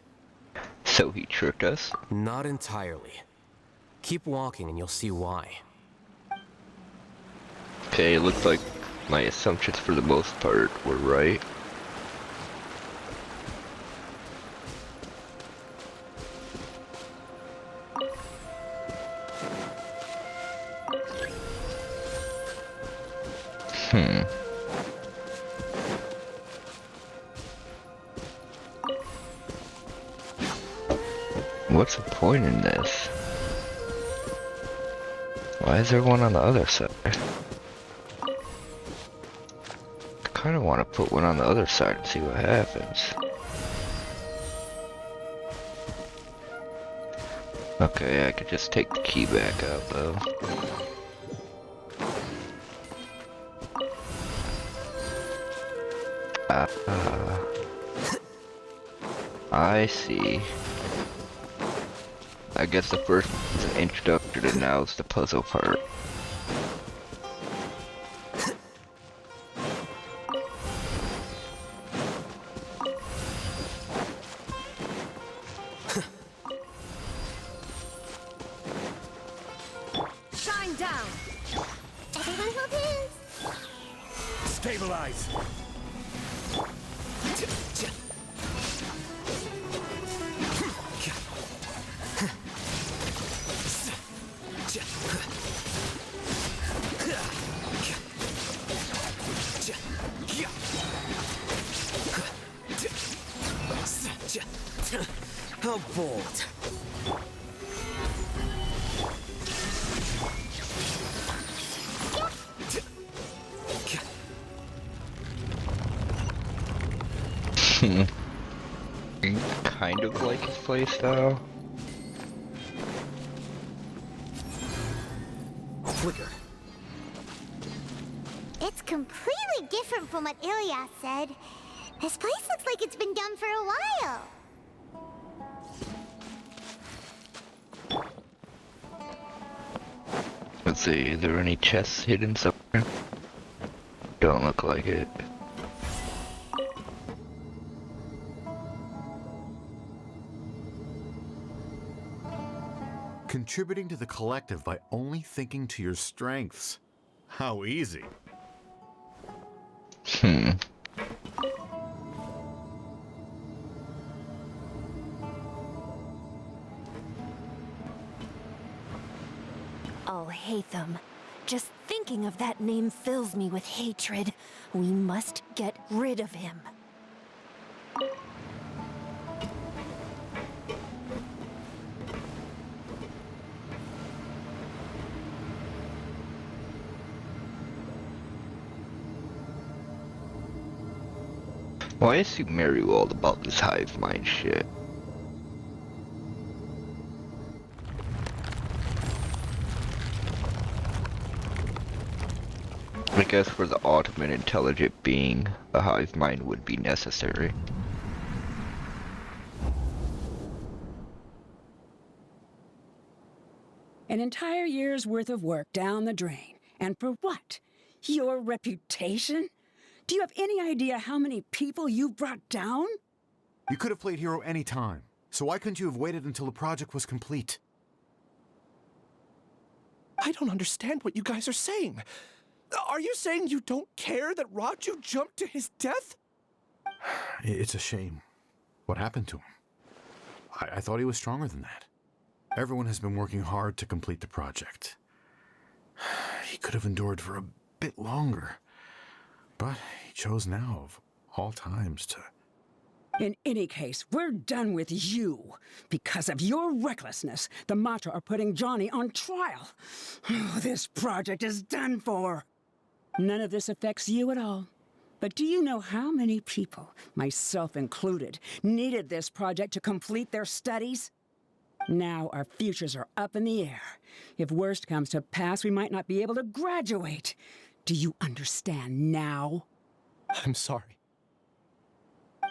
So he tricked us? Not entirely. Keep walking and you'll see why. Okay, it looks like my assumptions for the most part were right. What's the point in this? Why is there one on the other side? I kinda wanna put one on the other side and see what happens. Okay, I could just take the key back out though. I see. I guess the first is an introduction and now it's the puzzle part. Shine down! Everyone hold hands! Stabilize! How bold. Kind of like his playstyle. Flicker. It's completely different from what Ilyas said. This place looks like it's been done for a while. Let's see, are there any chests hidden somewhere? Don't look like it. Contributing to the collective by only thinking to your strengths. How easy. Alhaitham, Just thinking of that name fills me with hatred. We must get rid of him. Why is Sumeru all about this hive mind shit? I guess for the ultimate intelligent being, a hive mind would be necessary. An entire year's worth of work down the drain. And for what? Your reputation? Do you have any idea how many people you've brought down? You could have played hero any time, so why couldn't you have waited until the project was complete? I don't understand what you guys are saying. Are you saying you don't care that Raju jumped to his death? It's a shame. What happened to him? I thought he was stronger than that. Everyone has been working hard to complete the project. He could have endured for a bit longer. But he chose now, of all times, to... In any case, we're done with you. Because of your recklessness, the Matra are putting Johnny on trial. This project is done for. None of this affects you at all. But do you know how many people, myself included, needed this project to complete their studies? Now our futures are up in the air. If worst comes to pass, we might not be able to graduate. Do you understand now? I'm sorry.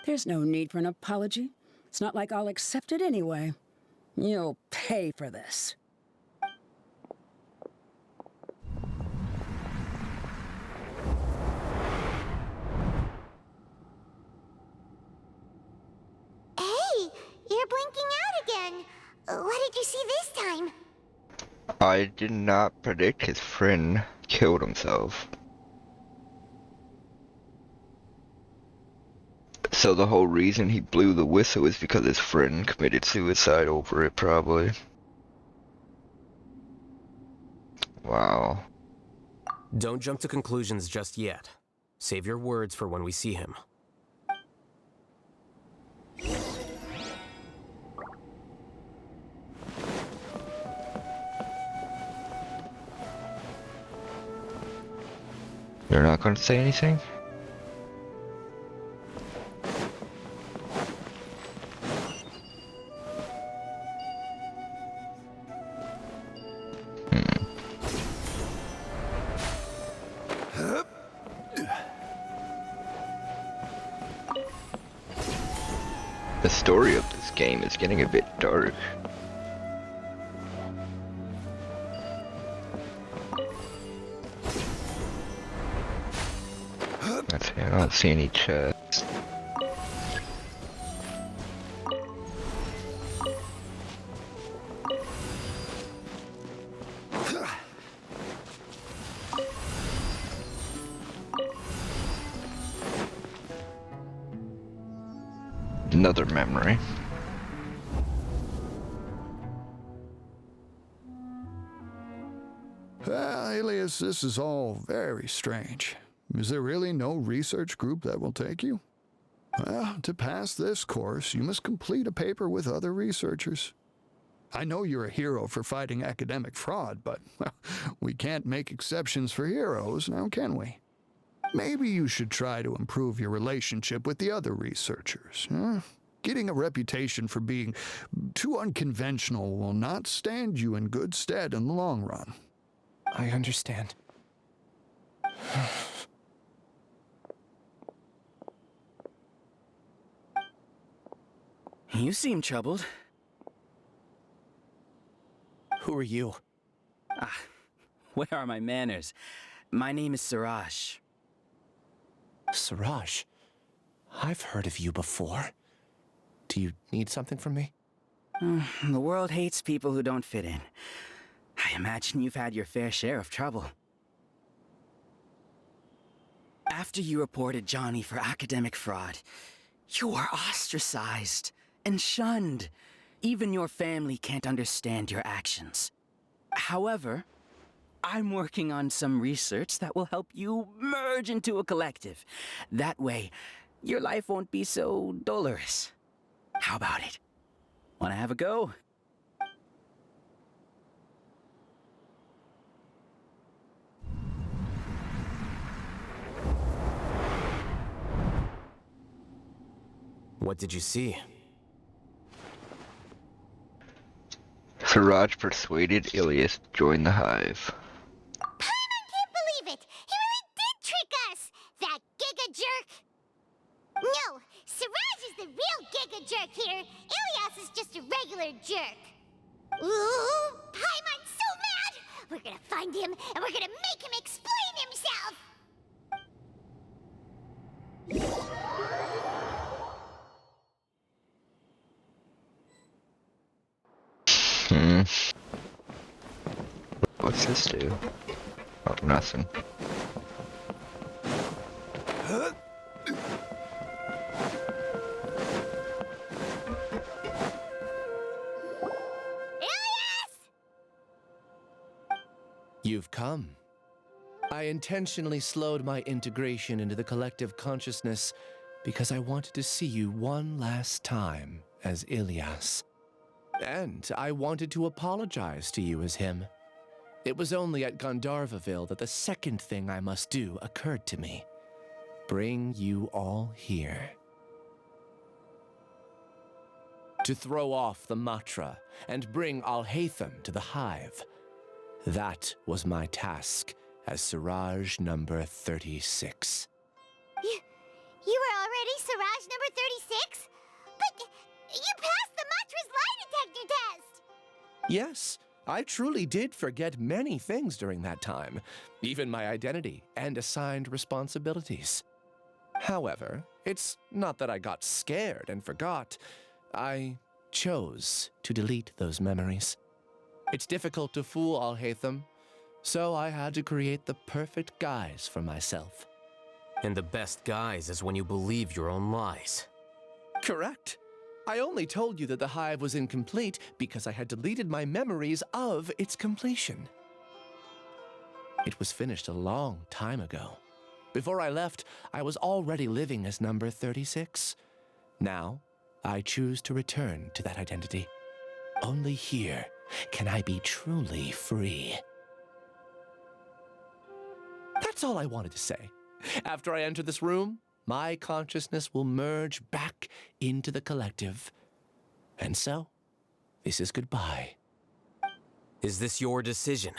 There's no need for an apology. It's not like I'll accept it anyway. You'll pay for this. Hey, you're blinking out again. What did you see this time? I did not predict his friend killed himself. So the whole reason he blew the whistle is because his friend committed suicide over it, probably. Wow. Don't jump to conclusions just yet. Save your words for when we see him. You're not going to say anything? The story of this game is getting a bit dark. I don't see any chests. Another memory. Alias, this is all very strange. Is there really no research group that will take you? Well, to pass this course, you must complete a paper with other researchers. I know you're a hero for fighting academic fraud, but well, we can't make exceptions for heroes, now can we? Maybe you should try to improve your relationship with the other researchers. Getting a reputation for being too unconventional will not stand you in good stead in the long run. I understand. You seem troubled. Who are you? Where are my manners? My name is Siraj. Siraj? I've heard of you before. Do you need something from me? The world hates people who don't fit in. I imagine you've had your fair share of trouble. After you reported Johnny for academic fraud, you were ostracized and shunned. Even your family can't understand your actions. However, I'm working on some research that will help you merge into a collective. That way, your life won't be so dolorous. How about it? Wanna have a go? What did you see? Siraj persuaded Ilias to join the Hive. Paimon can't believe it! He really did trick us! That giga jerk! No, Siraj is the real giga jerk here. Ilias is just a regular jerk. Ooh, Paimon's so mad! We're gonna find him, and we're gonna make him explain himself! What's this do? Oh, nothing. You've come. I intentionally slowed my integration into the collective consciousness because I wanted to see you one last time as Ilias. And I wanted to apologize to you as him. It was only at Gandharvaville that the second thing I must do occurred to me. Bring you all here. To throw off the Matra and bring Alhaitham to the Hive. That was my task as Siraj number 36. You were already Siraj number 36? But you passed the Matra's lie detector test! Yes, I truly did forget many things during that time, even my identity and assigned responsibilities. However, it's not that I got scared and forgot. I chose to delete those memories. It's difficult to fool Alhaitham, so I had to create the perfect guise for myself. And the best guise is when you believe your own lies. Correct. I only told you that the Hive was incomplete because I had deleted my memories of its completion. It was finished a long time ago. Before I left, I was already living as number 36. Now, I choose to return to that identity. Only here can I be truly free. That's all I wanted to say. After I enter this room, my consciousness will merge back into the collective. And so, this is goodbye. Is this your decision?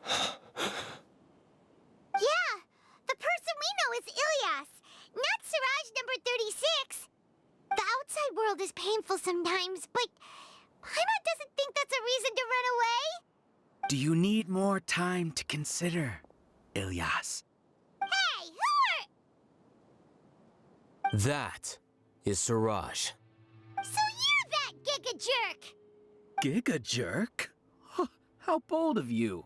Yeah, the person we know is Ilias, not Siraj number 36. The outside world is painful sometimes, but Paimon doesn't think that's a reason to run away. Do you need more time to consider, Ilias? Hey, who are... That is Siraj. So you're that giga jerk! Giga jerk? Huh, how bold of you.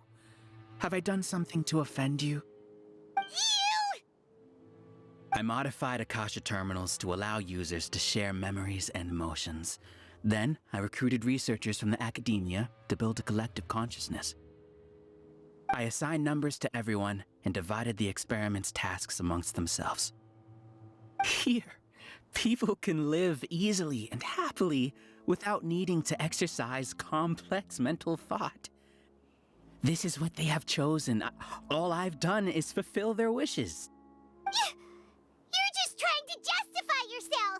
Have I done something to offend you? You! I modified Akasha terminals to allow users to share memories and emotions. Then, I recruited researchers from the academia to build a collective consciousness. I assigned numbers to everyone and divided the experiment's tasks amongst themselves. Here, people can live easily and happily without needing to exercise complex mental thought. This is what they have chosen. All I've done is fulfill their wishes. You're just trying to justify yourself!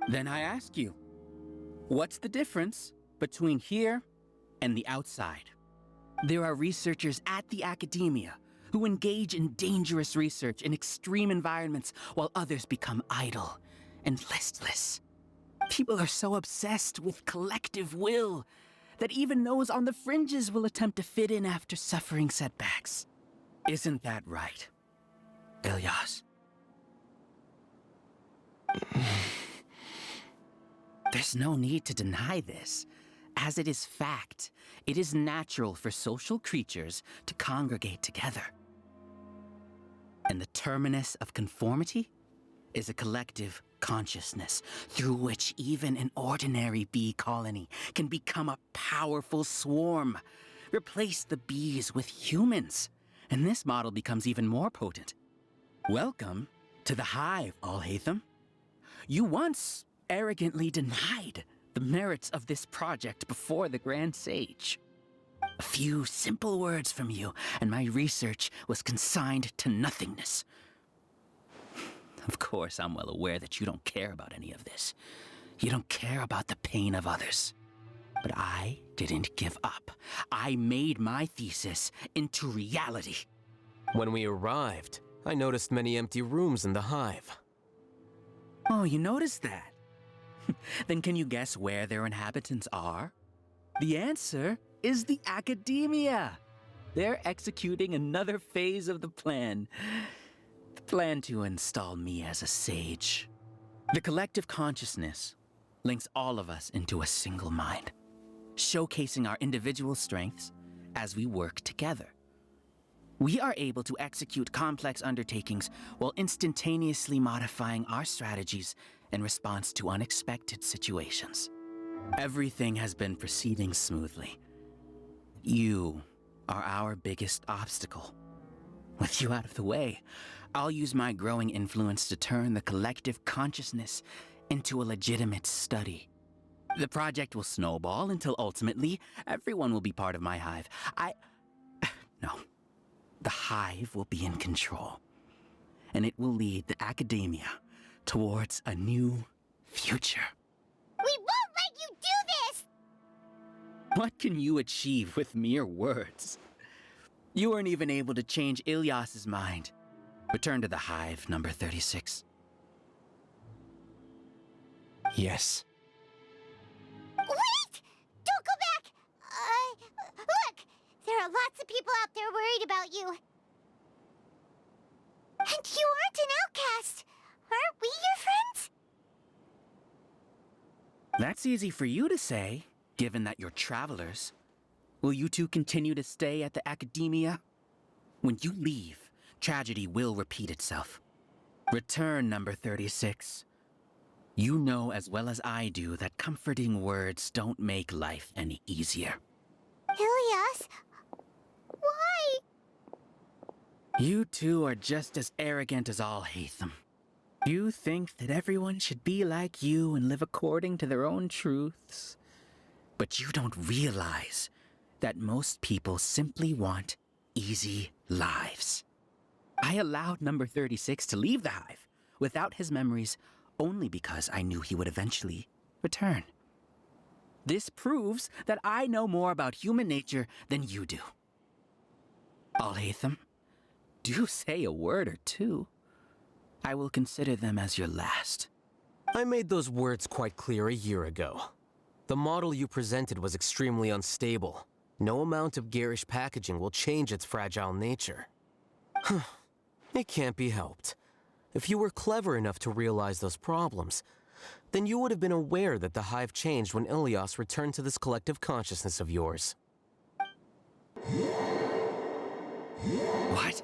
Then I ask you, what's the difference between here and the outside? There are researchers at the academia who engage in dangerous research in extreme environments while others become idle and listless. People are so obsessed with collective will that even those on the fringes will attempt to fit in after suffering setbacks. Isn't that right, Ilias? There's no need to deny this. As it is fact, it is natural for social creatures to congregate together. And the terminus of conformity is a collective consciousness through which even an ordinary bee colony can become a powerful swarm, Replace the bees with humans, and this model becomes even more potent. Welcome to the hive, Alhaitham. You once arrogantly denied the merits of this project before the Grand Sage. A few simple words from you, and my research was consigned to nothingness. Of course, I'm well aware that you don't care about any of this. You don't care about the pain of others. But I didn't give up. I made my thesis into reality. When we arrived, I noticed many empty rooms in the hive. Oh, you noticed that? Then can you guess where their inhabitants are? The answer is the academia. They're executing another phase of the plan. The plan to install me as a sage. The collective consciousness links all of us into a single mind, showcasing our individual strengths as we work together. We are able to execute complex undertakings while instantaneously modifying our strategies in response to unexpected situations. Everything has been proceeding smoothly. You are our biggest obstacle. With you out of the way, I'll use my growing influence to turn the collective consciousness into a legitimate study. The project will snowball until ultimately everyone will be part of my hive. No. The hive will be in control, and it will lead the academia towards a new future. We won't let you do this! What can you achieve with mere words? You weren't even able to change Ilyas's mind. Return to the hive, number 36. Yes. Wait! Don't go back! Look! There are lots of people out there worried about you. And you aren't an outcast. Aren't we your friends? That's easy for you to say, given that you're travelers. Will you two continue to stay at the academia? When you leave, tragedy will repeat itself. Return, number 36. You know as well as I do that comforting words don't make life any easier. Ilyas? Why? You two are just as arrogant as Alhaitham. You think that everyone should be like you and live according to their own truths. But you don't realize that most people simply want easy lives. I allowed number 36 to leave the hive without his memories only because I knew he would eventually return. This proves that I know more about human nature than you do. Alhaitham, do say a word or two. I will consider them as your last. I made those words quite clear a year ago. The model you presented was extremely unstable. No amount of garish packaging will change its fragile nature. It can't be helped. If you were clever enough to realize those problems, then you would have been aware that the hive changed when Ilyas returned to this collective consciousness of yours. What?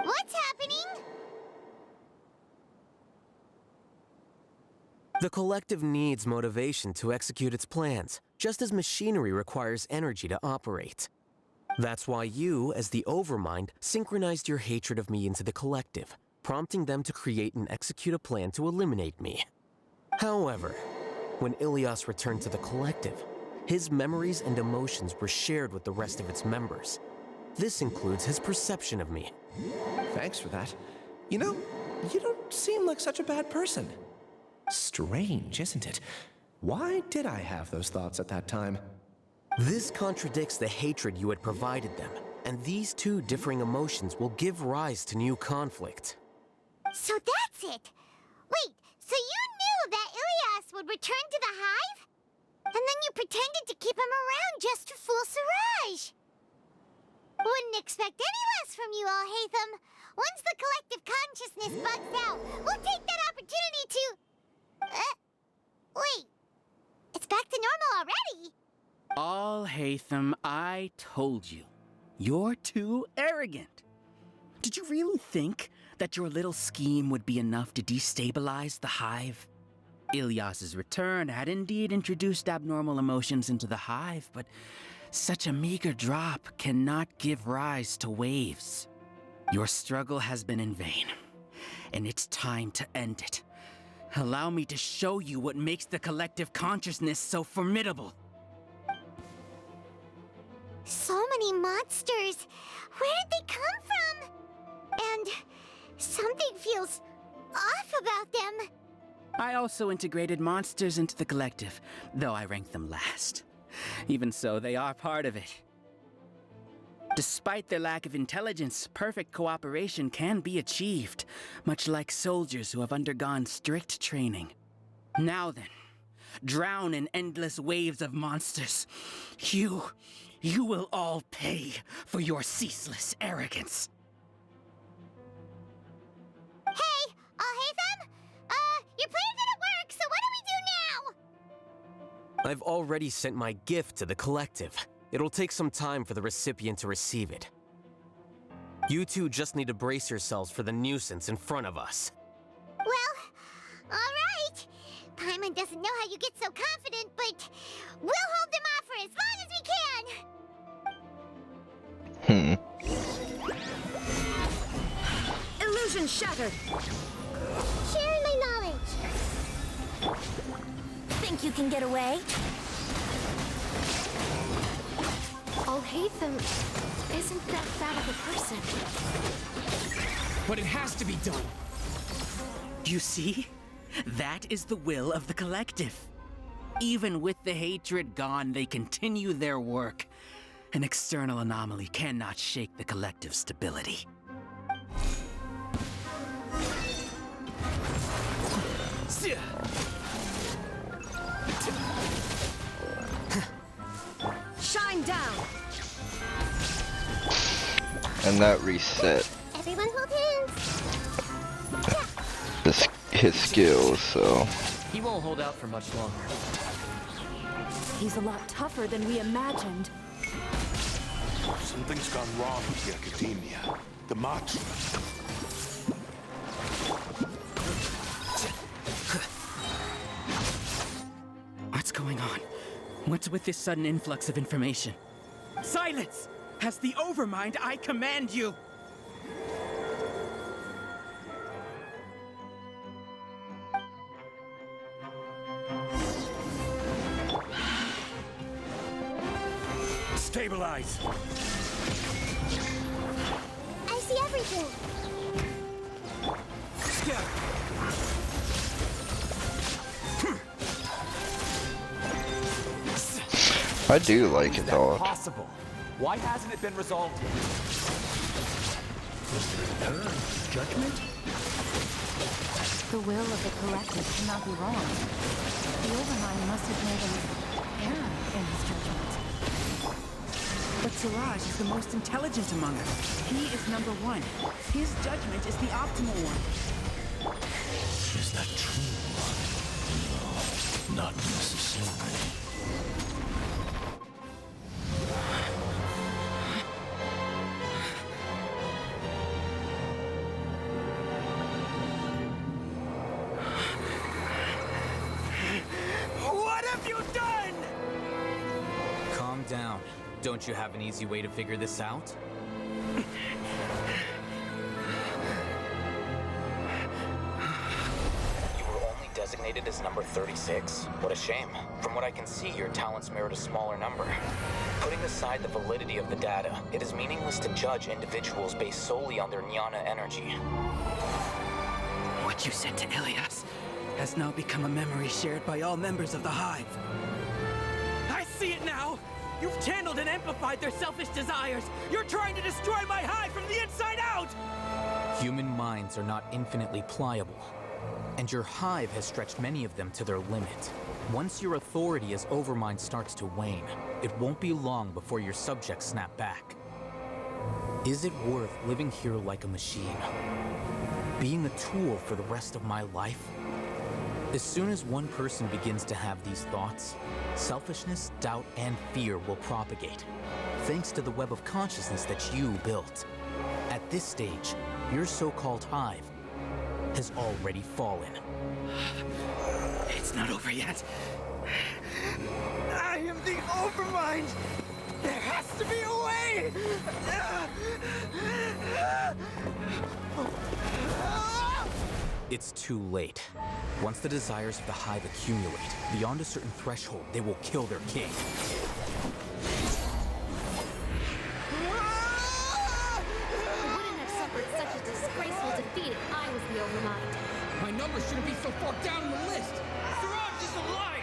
What's happening? The collective needs motivation to execute its plans, just as machinery requires energy to operate. That's why you, as the Overmind, synchronized your hatred of me into the collective, prompting them to create and execute a plan to eliminate me. However, when Ilyas returned to the collective, his memories and emotions were shared with the rest of its members. This includes his perception of me. Thanks for that. You know, you don't seem like such a bad person. Strange, isn't it? Why did I have those thoughts at that time? This contradicts the hatred you had provided them, and these two differing emotions will give rise to new conflict. So that's it. Wait, so you knew that Ilyas would return to the hive? And then you pretended to keep him around just to fool Siraj. Wouldn't expect any less from you, Alhaitham. Once the collective consciousness bugs out, we'll take that opportunity to... wait. It's back to normal already. Alhaitham, I told you. You're too arrogant. Did you really think that your little scheme would be enough to destabilize the hive? Ilyas's return had indeed introduced abnormal emotions into the hive, but such a meager drop cannot give rise to waves. Your struggle has been in vain, and it's time to end it. Allow me to show you what makes the collective consciousness so formidable. So many monsters. Where did they come from? And something feels off about them. I also integrated monsters into the collective, though I ranked them last. Even so, they are part of it. Despite their lack of intelligence, perfect cooperation can be achieved, much like soldiers who have undergone strict training. Now then, drown in endless waves of monsters. You will all pay for your ceaseless arrogance. Hey, Alhaitham? Your plan didn't work, so what do we do now? I've already sent my gift to the collective. It'll take some time for the recipient to receive it. You two just need to brace yourselves for the nuisance in front of us. Well, alright. Paimon doesn't know how you get so confident, but we'll hold them off for as long as we can. Illusion shattered. Sharing my knowledge. Think you can get away? Alhaitham isn't that bad of a person. But it has to be done. You see? That is the will of the collective. Even with the hatred gone, they continue their work. An external anomaly cannot shake the collective's stability. Shine down. And that reset Everyone hold hands. his skills, so... He won't hold out for much longer. He's a lot tougher than we imagined. Something's gone wrong with the Academia. The Matra. What's going on? What's with this sudden influx of information? Silence! As the Overmind, I command you! Stabilize! I see everything. I do like it though. Possible. Why hasn't it been resolved? Judgment? The will of the collective cannot be wrong. The Overmind must have made an error in his judgment. But Siraj is the most intelligent among us. He is number one. His judgment is the optimal one. Is that true? No, not necessarily. What have you done? Calm down. Don't you have an easy way to figure this out? You were only designated as number 36? What a shame. From what I can see, your talents merit a smaller number. Putting aside the validity of the data, it is meaningless to judge individuals based solely on their jnana energy. What you said to Ilyas has now become a memory shared by all members of the Hive. I see it now! You've channeled and amplified their selfish desires! You're trying to destroy my Hive from the inside out! Human minds are not infinitely pliable, and your hive has stretched many of them to their limit. Once your authority as Overmind starts to wane, it won't be long before your subjects snap back. Is it worth living here like a machine? Being a tool for the rest of my life? As soon as one person begins to have these thoughts, selfishness, doubt, and fear will propagate, thanks to the web of consciousness that you built. At this stage, your so-called hive has already fallen. It's It's not over yet. I am the Overmind! There has to be a way! It's too late. Once the desires of the Hive accumulate, beyond a certain threshold, they will kill their king. I wouldn't have suffered such a disgraceful defeat if I was the Overmind. My number shouldn't be so far down the list. Siraj is a liar.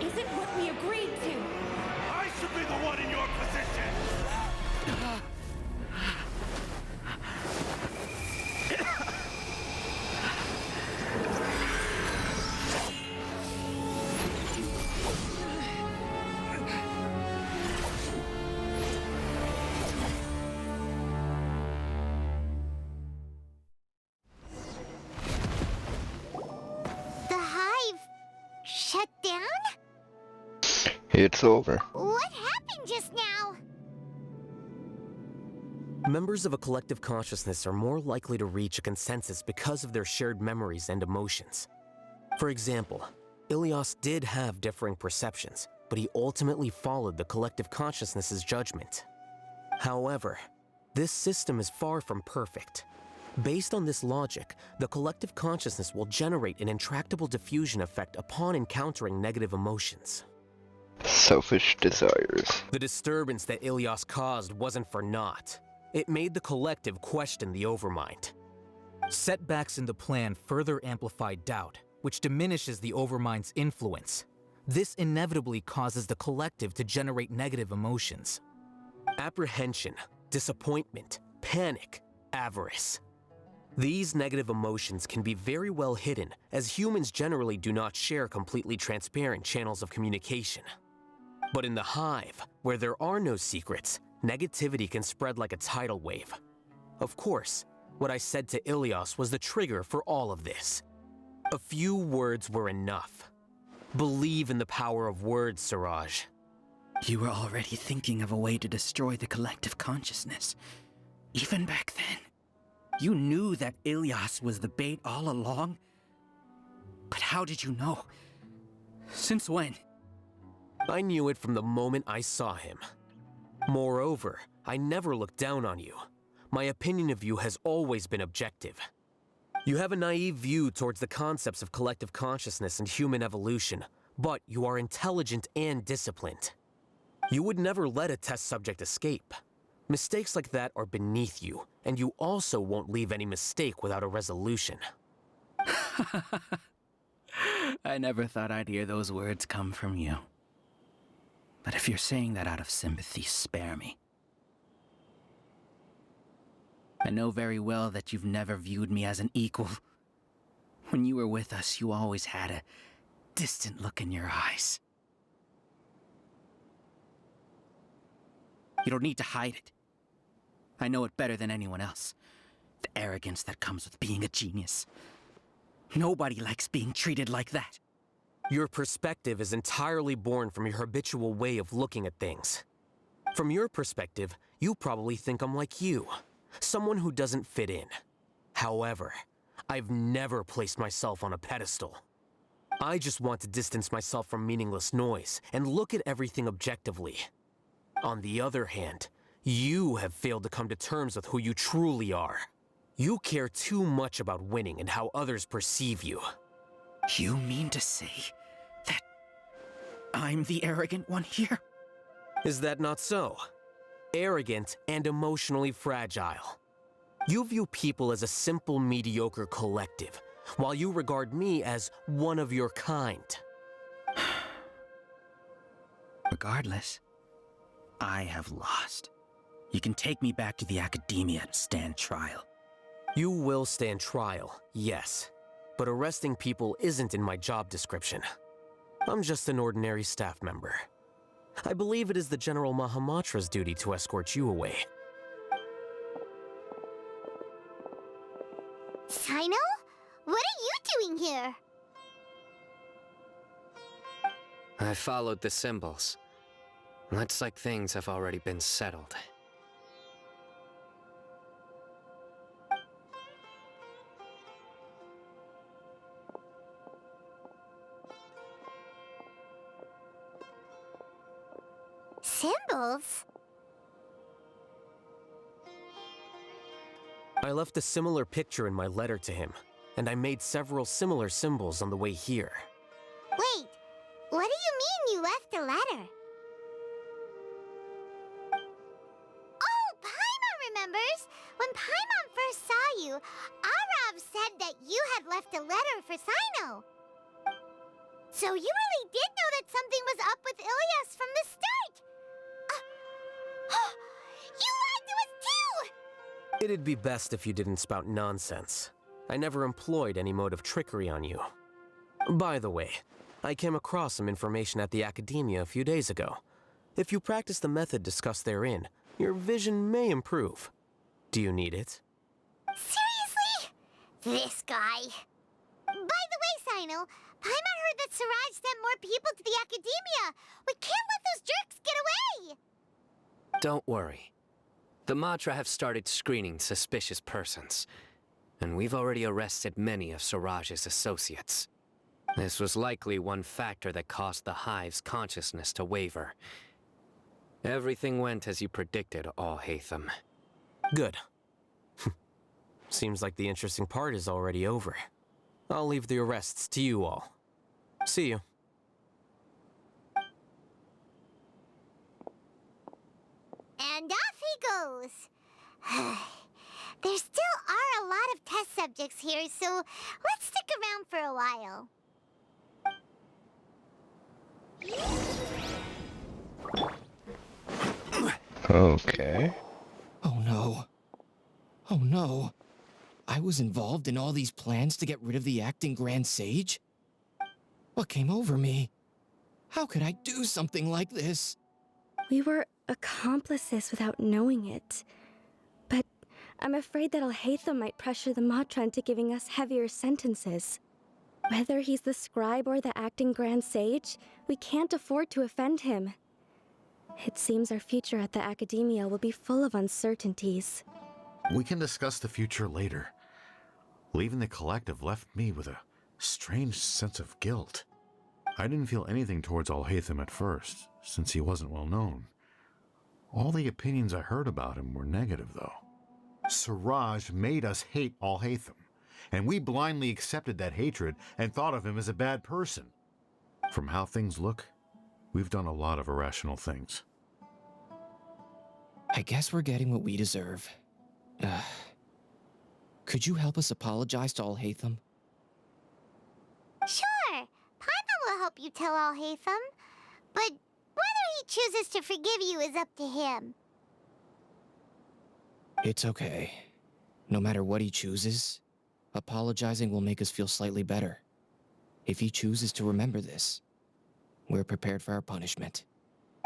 This isn't what we agreed to. I should be the one in your position. The Hive shut down? It's over. What happened just now? Members of a collective consciousness are more likely to reach a consensus because of their shared memories and emotions. For example, Ilias did have differing perceptions, but he ultimately followed the collective consciousness's judgment. However, this system is far from perfect. Based on this logic, the collective consciousness will generate an intractable diffusion effect upon encountering negative emotions. Selfish desires. The disturbance that Ilias caused wasn't for naught. It made the collective question the Overmind. Setbacks in the plan further amplify doubt, which diminishes the Overmind's influence. This inevitably causes the collective to generate negative emotions. Apprehension, disappointment, panic, avarice. These negative emotions can be very well hidden, as humans generally do not share completely transparent channels of communication. But in the Hive, where there are no secrets, negativity can spread like a tidal wave. Of course, what I said to Ilias was the trigger for all of this. A few words were enough. Believe in the power of words, Siraj. You were already thinking of a way to destroy the collective consciousness. Even back then. You knew that Ilias was the bait all along. But how did you know? Since when? I knew it from the moment I saw him. Moreover, I never looked down on you. My opinion of you has always been objective. You have a naive view towards the concepts of collective consciousness and human evolution, but you are intelligent and disciplined. You would never let a test subject escape. Mistakes like that are beneath you, and you also won't leave any mistake without a resolution. I never thought I'd hear those words come from you. But if you're saying that out of sympathy, spare me. I know very well that you've never viewed me as an equal. When you were with us, you always had a distant look in your eyes. You don't need to hide it. I know it better than anyone else. The arrogance that comes with being a genius. Nobody likes being treated like that. Your perspective is entirely born from your habitual way of looking at things. From your perspective, you probably think I'm like you, someone who doesn't fit in. However, I've never placed myself on a pedestal. I just want to distance myself from meaningless noise and look at everything objectively. On the other hand, you have failed to come to terms with who you truly are. You care too much about winning and how others perceive you. You mean to say that I'm the arrogant one here? Is that not so? Arrogant and emotionally fragile. You view people as a simple, mediocre collective, while you regard me as one of your kind. Regardless, I have lost. You can take me back to the academia to stand trial. You will stand trial, yes. But arresting people isn't in my job description. I'm just an ordinary staff member. I believe it is the General Mahamatra's duty to escort you away. Sino? What are you doing here? I followed the symbols. Looks like things have already been settled. symbols? I left a similar picture in my letter to him, and I made several similar symbols on the way here. Wait, what do you mean you left a letter? Oh, Paimon remembers! When Paimon first saw you, Arav said that you had left a letter for Sino. So you really did know that something was up with Ilias from the start! You lied to us too! It'd be best if you didn't spout nonsense. I never employed any mode of trickery on you. By the way, I came across some information at the Academia a few days ago. If you practice the method discussed therein, your vision may improve. Do you need it? Seriously? This guy. By the way, Sino, Paimon heard that Siraj sent more people to the Academia. We can't let those jerks get away! Don't worry. The Matra have started screening suspicious persons, and we've already arrested many of Siraj's associates. This was likely one factor that caused the Hive's consciousness to waver. Everything went as you predicted, Alhaitham. Good. Seems like the interesting part is already over. I'll leave the arrests to you all. See you. And off he goes. There still are a lot of test subjects here, so let's stick around for a while. Okay. Oh no. Oh no. I was involved in all these plans to get rid of the acting Grand Sage? What came over me? How could I do something like this? We were accomplices without knowing it. But I'm afraid that Alhaitham might pressure the Matra into giving us heavier sentences. Whether he's the scribe or the acting Grand Sage, we can't afford to offend him. It seems our future at the Academia will be full of uncertainties. We can discuss the future later. Leaving the collective left me with a strange sense of guilt. I didn't feel anything towards Alhaitham at first, since he wasn't well known. All the opinions I heard about him were negative, though. Siraj made us hate Alhaitham, and we blindly accepted that hatred and thought of him as a bad person. From how things look, we've done a lot of irrational things. I guess we're getting what we deserve. Could you help us apologize to Alhaitham? Sure, Paimon will help you tell Alhaitham. But whether he chooses to forgive you is up to him. It's okay. No matter what he chooses, apologizing will make us feel slightly better. If he chooses to remember this, we're prepared for our punishment.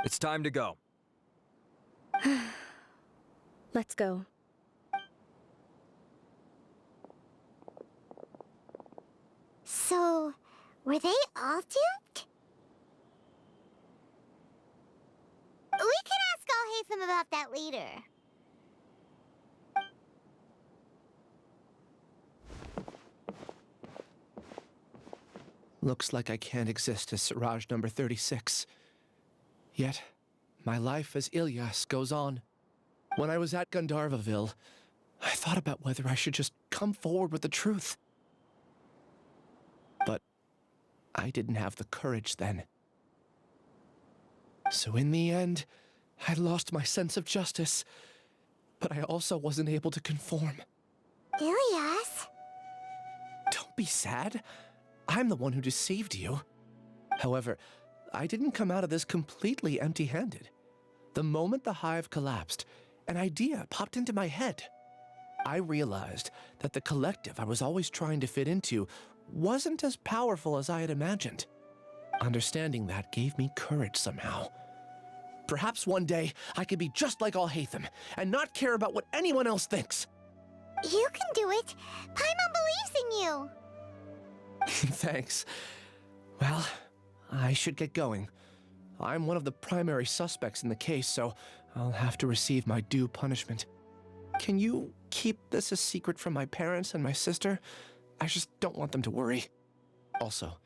It's time to go. Let's go. So, were they all duped? We can ask Alhaitham about that later. Looks like I can't exist as Siraj number 36. Yet, my life as Ilias goes on. When I was at Gandharvaville, I thought about whether I should just come forward with the truth. But I didn't have the courage then. So in the end, I lost my sense of justice, but I also wasn't able to conform. Ilias? Don't be sad. I'm the one who deceived you. However, I didn't come out of this completely empty-handed. The moment the hive collapsed, an idea popped into my head. I realized that the collective I was always trying to fit into wasn't as powerful as I had imagined. Understanding that gave me courage somehow. Perhaps one day I could be just like Alhaitham and not care about what anyone else thinks. You can do it. Paimon believes in you. Thanks. Well, I should get going. I'm one of the primary suspects in the case, so I'll have to receive my due punishment. Can you keep this a secret from my parents and my sister? I just don't want them to worry. Also,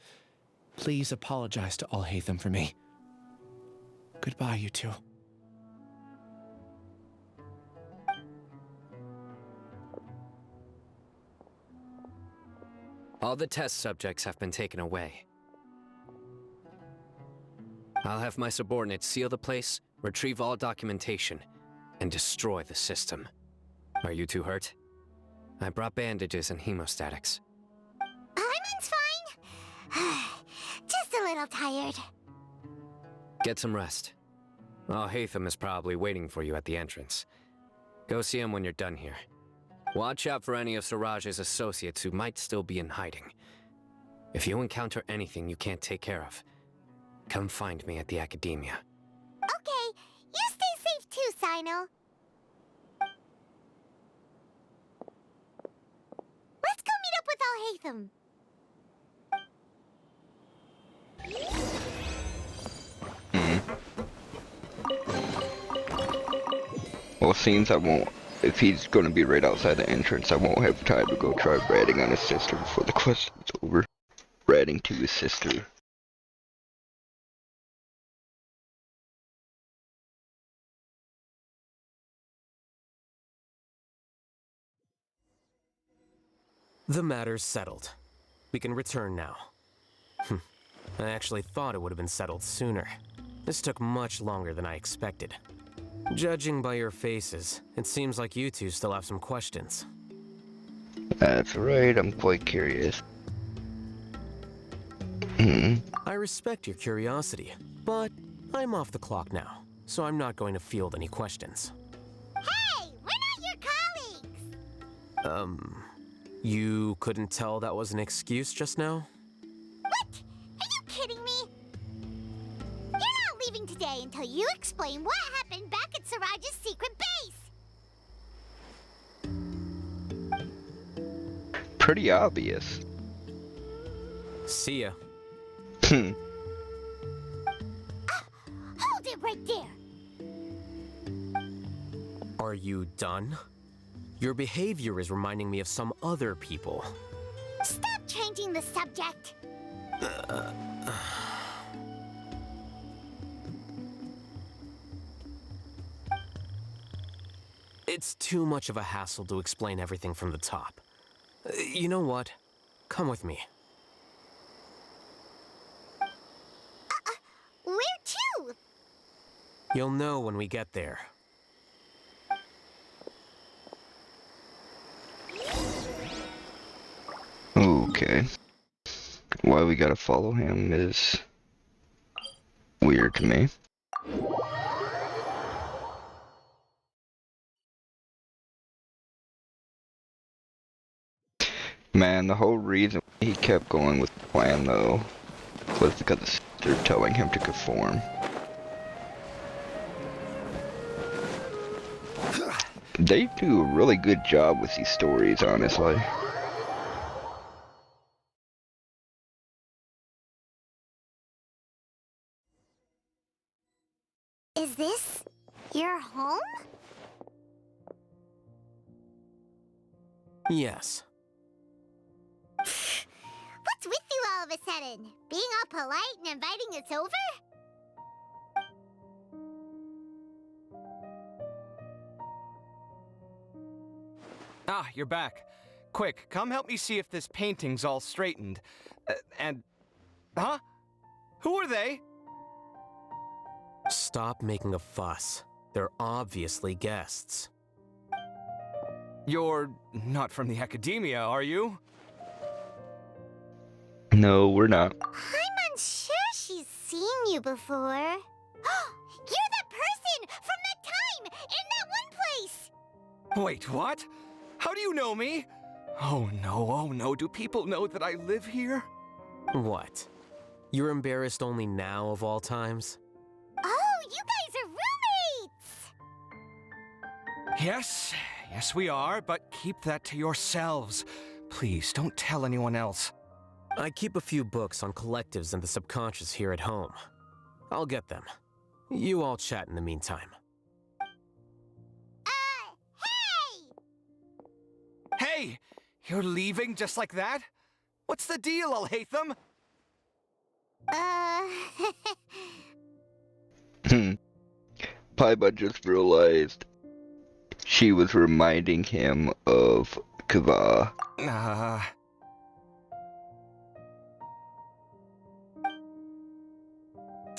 please apologize to Alhaitham for me. Goodbye, you two. All the test subjects have been taken away. I'll have my subordinates seal the place, retrieve all documentation, and destroy the system. Are you too hurt? I brought bandages and hemostatics. Hyman's fine. Just a little tired. Get some rest. Alhaitham is probably waiting for you at the entrance. Go see him when you're done here. Watch out for any of Siraj's associates who might still be in hiding. If you encounter anything you can't take care of, come find me at the Academia. Okay, you stay safe too, Sino. Let's go meet up with Alhaitham. Well, seems I won't. If he's gonna be right outside the entrance, I won't have time to go try ratting on his sister before the quest is over. Ratting to his sister. The matter's settled. We can return now. I actually thought it would have been settled sooner. This took much longer than I expected. Judging by your faces, it seems like you two still have some questions. That's right, I'm quite curious. I respect your curiosity, but I'm off the clock now, so I'm not going to field any questions. Hey, we're not your colleagues! You couldn't tell that was an excuse just now? What? Are you kidding me? You're not leaving today until you explain what happened back at Siraj's secret base! Pretty obvious. See ya. Hold it right there! Are you done? Your behavior is reminding me of some other people. Stop changing the subject! It's too much of a hassle to explain everything from the top. You know what? Come with me. Where to? You'll know when we get there. Okay. Why we gotta follow him is weird to me. Man, the whole reason he kept going with the plan, though, was because the sister telling him to conform. They do a really good job with these stories, honestly. Is this your home? Yes. What's with you all of a sudden? Being all polite and inviting us over? Ah, you're back. Quick, come help me see if this painting's all straightened. Huh? Who are they? Stop making a fuss. They're obviously guests. You're not from the Academia, are you? No, we're not. I'm unsure she's seen you before. You're that person from that time in that one place! Wait, what? How do you know me? Oh no, do people know that I live here? What? You're embarrassed only now of all times? Oh, you guys are roommates! Yes, we are, but keep that to yourselves. Please, don't tell anyone else. I keep a few books on collectives and the subconscious here at home. I'll get them. You all chat in the meantime. Hey! You're leaving just like that? What's the deal, Alhaitham? Paiba just realized she was reminding him of Kava.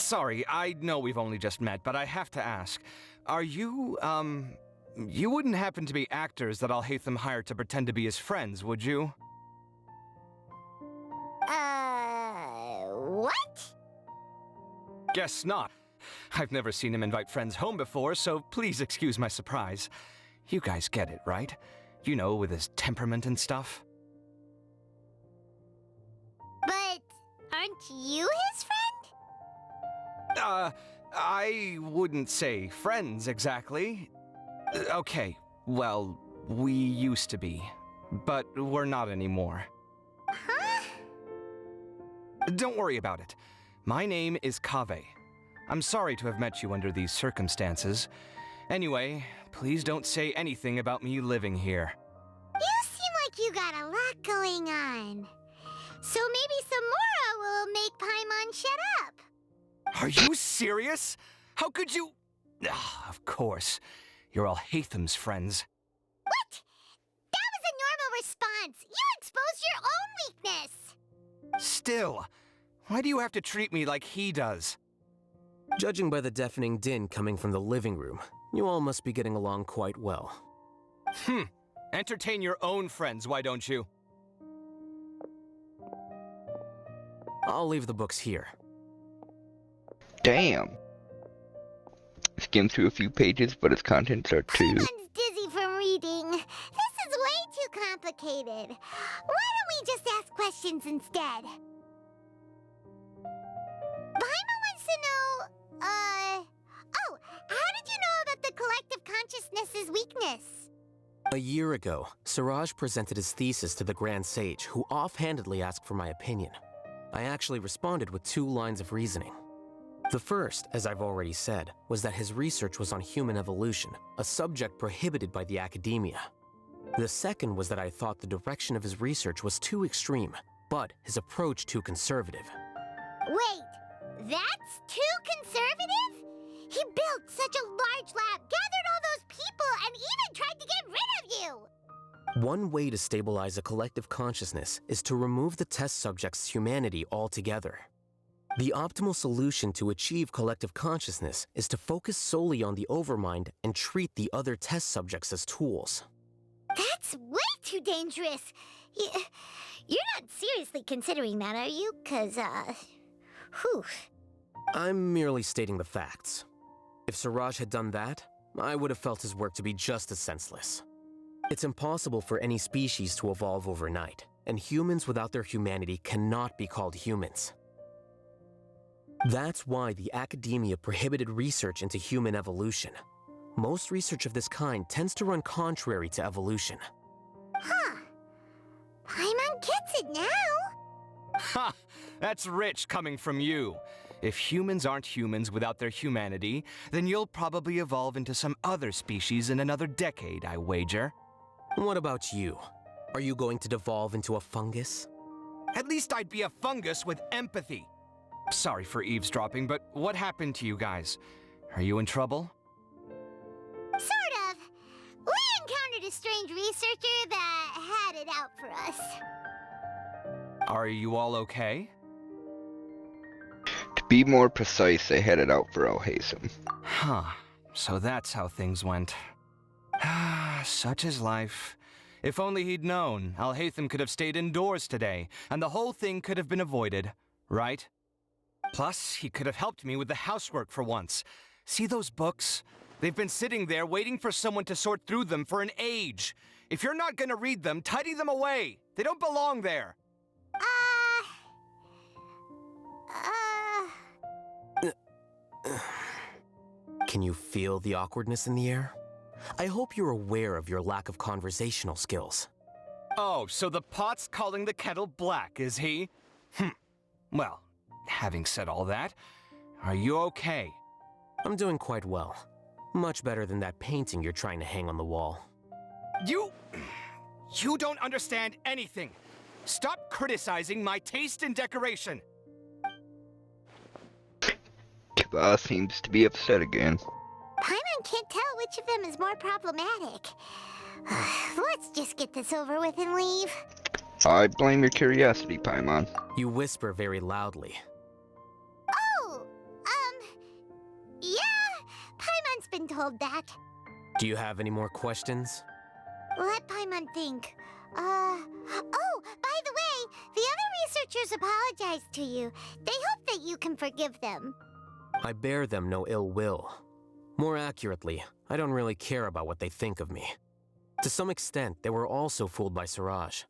Sorry, I know we've only just met, but I have to ask. Are you, you wouldn't happen to be actors that Alhaitham hired to pretend to be his friends, would you? What? Guess not. I've never seen him invite friends home before, so please excuse my surprise. You guys get it, right? You know, with his temperament and stuff. But aren't you his friend? I wouldn't say friends exactly. Okay, well, we used to be, but we're not anymore. Huh? Don't worry about it. My name is Kaveh. I'm sorry to have met you under these circumstances. Anyway, please don't say anything about me living here. You seem like you got a lot going on. So maybe Samora will make Paimon shut up. Are you serious? How could you? Of course. You're Alhaitham's friends. What? That was a normal response. You exposed your own weakness. Still, why do you have to treat me like he does? Judging by the deafening din coming from the living room, you all must be getting along quite well. Entertain your own friends, why don't you? I'll leave the books here. Damn. Skimmed through a few pages, but its contents are too... Paimon's dizzy from reading. This is way too complicated. Why don't we just ask questions instead? Paimon wants to know, oh, how did you know about the collective consciousness's weakness? A year ago, Siraj presented his thesis to the Grand Sage, who offhandedly asked for my opinion. I actually responded with 2 lines of reasoning. The first, as I've already said, was that his research was on human evolution, a subject prohibited by the academia. The second was that I thought the direction of his research was too extreme, but his approach too conservative. Wait, that's too conservative? He built such a large lab, gathered all those people, and even tried to get rid of you! One way to stabilize a collective consciousness is to remove the test subject's humanity altogether. The optimal solution to achieve collective consciousness is to focus solely on the overmind and treat the other test subjects as tools. That's way too dangerous. You're not seriously considering that, are you? 'Cause, whew. I'm merely stating the facts. If Siraj had done that, I would have felt his work to be just as senseless. It's impossible for any species to evolve overnight, and humans without their humanity cannot be called humans. That's why the academia prohibited research into human evolution. Most research of this kind tends to run contrary to evolution. Huh. Paimon gets it now. Ha! That's rich coming from you. If humans aren't humans without their humanity, then you'll probably evolve into some other species in another decade, I wager. What about you? Are you going to devolve into a fungus? At least I'd be a fungus with empathy. Sorry for eavesdropping, but what happened to you guys? Are you in trouble? Sort of. We encountered a strange researcher that had it out for us. Are you all okay? To be more precise, they had it out for Alhaitham. Huh. So that's how things went. Such is life. If only he'd known, Alhaitham could have stayed indoors today, and the whole thing could have been avoided, right? Plus, he could have helped me with the housework for once. See those books? They've been sitting there waiting for someone to sort through them for an age. If you're not gonna read them, tidy them away. They don't belong there. Can you feel the awkwardness in the air? I hope you're aware of your lack of conversational skills. Oh, so the pot's calling the kettle black, is he? Well, having said all that, are you okay? I'm doing quite well. Much better than that painting you're trying to hang on the wall. You don't understand anything. Stop criticizing my taste in decoration. Kiba seems to be upset again. Paimon can't tell which of them is more problematic. Let's just get this over with and leave. I blame your curiosity, Paimon. You whisper very loudly. Oh, been told that. Do you have any more questions? Let Paimon think. Oh, by the way, the other researchers apologized to you. They hope that you can forgive them. I bear them no ill will. More accurately, I don't really care about what they think of me. To some extent, they were also fooled by Siraj.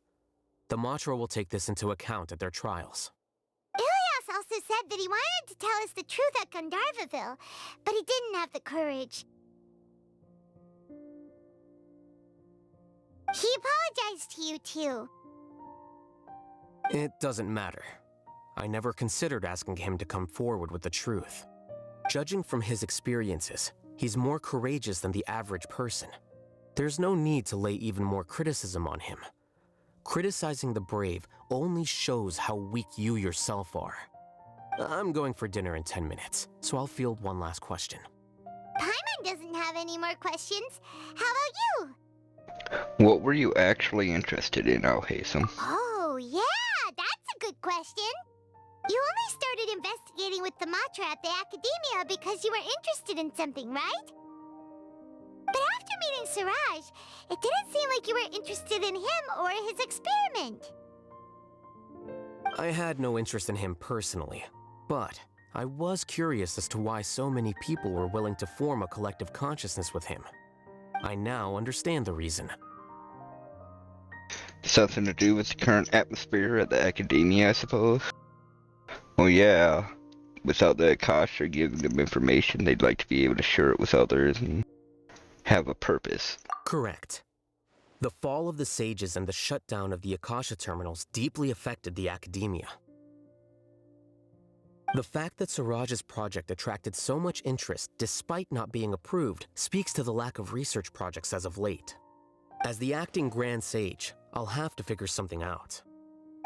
The Matra will take this into account at their trials. Ilias also said that he wanted to tell us the truth at Gandharvaville, but he didn't have the courage. He apologized to you, too. It doesn't matter. I never considered asking him to come forward with the truth. Judging from his experiences, he's more courageous than the average person. There's no need to lay even more criticism on him. Criticizing the brave only shows how weak you yourself are. I'm going for dinner in 10 minutes, so I'll field one last question. Paimon doesn't have any more questions. How about you? What were you actually interested in, Alhaitham? Oh, yeah, that's a good question. You only started investigating with the Matra at the Academia because you were interested in something, right? But after meeting Siraj, it didn't seem like you were interested in him or his experiment. I had no interest in him personally, but I was curious as to why so many people were willing to form a collective consciousness with him. I now understand the reason. Something to do with the current atmosphere at the Academia, I suppose? Oh yeah, without the Akasha giving them information, they'd like to be able to share it with others and have a purpose. Correct. The fall of the Sages and the shutdown of the Akasha terminals deeply affected the Academia. The fact that Siraj's project attracted so much interest despite not being approved speaks to the lack of research projects as of late. As the acting Grand Sage, I'll have to figure something out.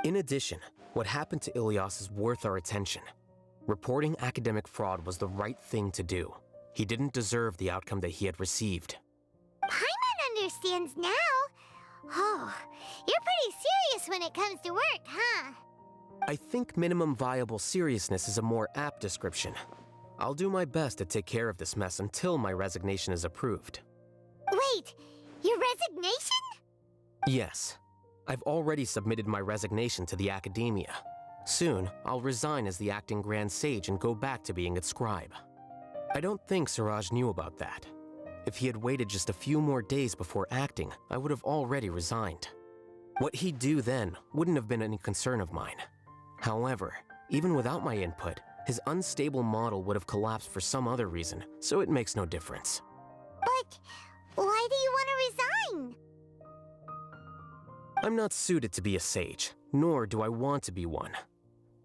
In addition, what happened to Ilias is worth our attention. Reporting academic fraud was the right thing to do. He didn't deserve the outcome that he had received. Paimon understands now. Oh, you're pretty serious when it comes to work, huh? I think minimum viable seriousness is a more apt description. I'll do my best to take care of this mess until my resignation is approved. Wait, your resignation? Yes. I've already submitted my resignation to the Academia. Soon, I'll resign as the acting Grand Sage and go back to being its scribe. I don't think Siraj knew about that. If he had waited just a few more days before acting, I would have already resigned. What he'd do then wouldn't have been any concern of mine. However, even without my input, his unstable model would have collapsed for some other reason, so it makes no difference. But why do you want to resign? I'm not suited to be a sage, nor do I want to be one.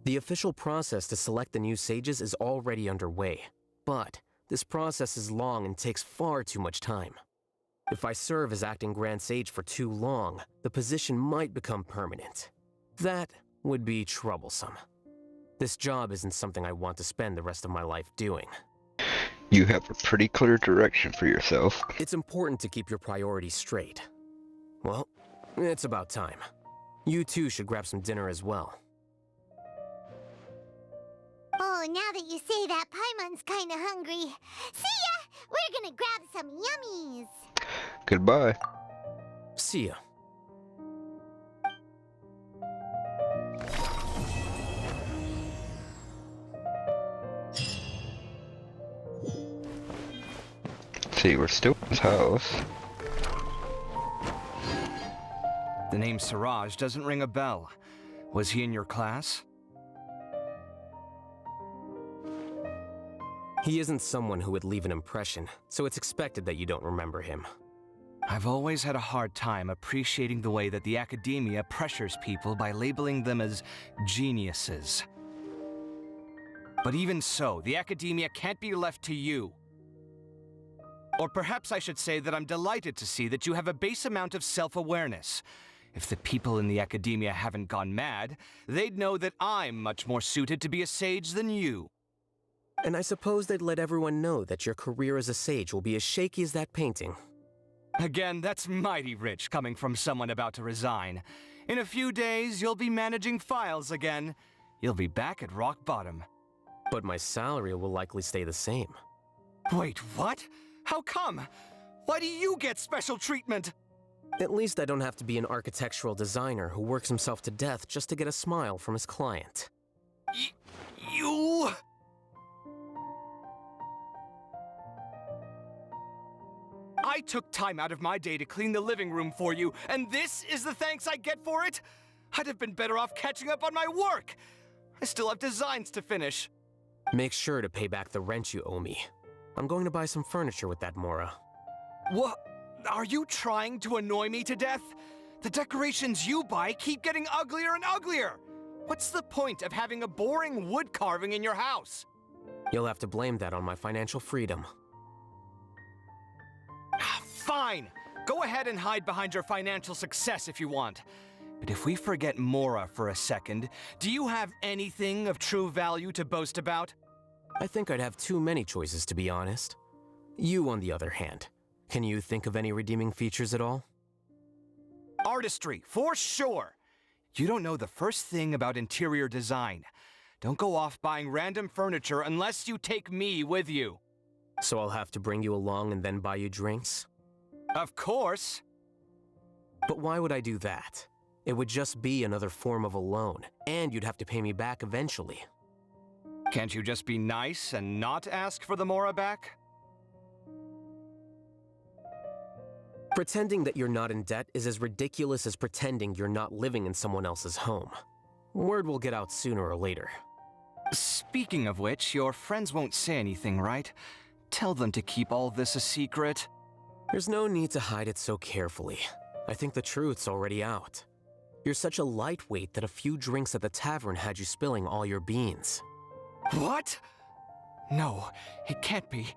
The official process to select the new sages is already underway, but this process is long and takes far too much time. If I serve as acting Grand Sage for too long, the position might become permanent. That would be troublesome. This job isn't something I want to spend the rest of my life doing. You have a pretty clear direction for yourself. It's important to keep your priorities straight. Well, it's about time. You two should grab some dinner as well. Oh, now that you say that, Paimon's kinda hungry. See ya! We're gonna grab some yummies! Goodbye. See ya. See, we're still in his house. The name Siraj doesn't ring a bell. Was he in your class? He isn't someone who would leave an impression, so it's expected that you don't remember him. I've always had a hard time appreciating the way that the Academia pressures people by labeling them as geniuses. But even so, the Academia can't be left to you. Or perhaps I should say that I'm delighted to see that you have a base amount of self-awareness. If the people in the Academia haven't gone mad, they'd know that I'm much more suited to be a sage than you. And I suppose they'd let everyone know that your career as a sage will be as shaky as that painting. Again, that's mighty rich coming from someone about to resign. In a few days, you'll be managing files again. You'll be back at rock bottom. But my salary will likely stay the same. Wait, what? How come? Why do you get special treatment? At least I don't have to be an architectural designer who works himself to death just to get a smile from his client. You... I took time out of my day to clean the living room for you, and this is the thanks I get for it? I'd have been better off catching up on my work. I still have designs to finish. Make sure to pay back the rent you owe me. I'm going to buy some furniture with that Mora. What? Are you trying to annoy me to death? The decorations you buy keep getting uglier and uglier. What's the point of having a boring wood carving in your house? You'll have to blame that on my financial freedom. Fine. Go ahead and hide behind your financial success if you want. But if we forget Mora for a second, do you have anything of true value to boast about? I think I'd have too many choices, to be honest. You, on the other hand, can you think of any redeeming features at all? Artistry, for sure. You don't know the first thing about interior design. Don't go off buying random furniture unless you take me with you. So I'll have to bring you along and then buy you drinks? Of course. But why would I do that? It would just be another form of a loan, and you'd have to pay me back eventually. Can't you just be nice and not ask for the Mora back? Pretending that you're not in debt is as ridiculous as pretending you're not living in someone else's home. Word will get out sooner or later. Speaking of which, your friends won't say anything, right? Tell them to keep all this a secret. There's no need to hide it so carefully. I think the truth's already out. You're such a lightweight that a few drinks at the tavern had you spilling all your beans. What? No, it can't be.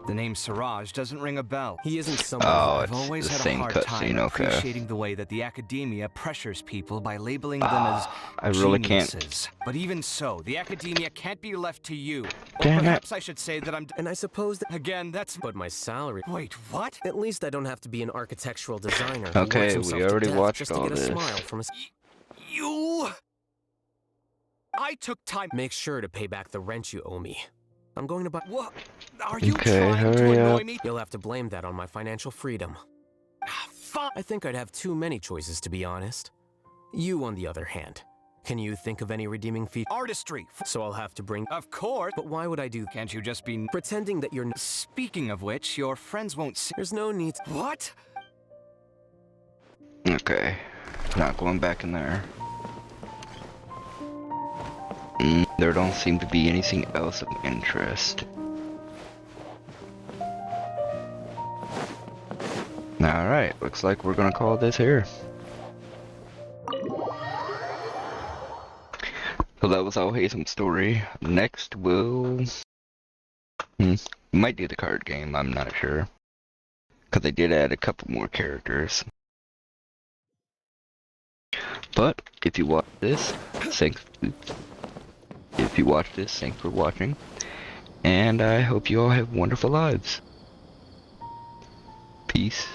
The name Siraj doesn't ring a bell. He isn't someone I've it's always the had a same hard time cutscene, okay. appreciating the way that the academia pressures people by labeling them as I really can't. geniuses. But even so, the academia can't be left to you. Or Damn it. perhaps I should say that I'm... And I suppose that... Again, that's... But my salary... Wait, what? At least I don't have to be an architectural designer who Okay, works we himself to already death watched just to all get a this. smile from his... You... I took time... Make sure to pay back the rent you owe me. I'm going to buy... What? Are you Okay, trying to hurry annoy up. me? You'll have to blame that on my financial freedom. Fine. I think I'd have too many choices, to be honest. You, on the other hand, can you think of any redeeming features? Artistry. So I'll have to bring... Of course. But why would I do... Can't you just be... Pretending that you're... Speaking of which, your friends won't see... There's no need... What? Okay, not going back in there. There don't seem to be anything else of interest. Alright, looks like we're gonna call this here. So that was Alhaitham's story. Next we'll... might do the card game, I'm not sure. Because they did add a couple more characters. But, if you watch this, thanks for watching. And I hope you all have wonderful lives. Peace.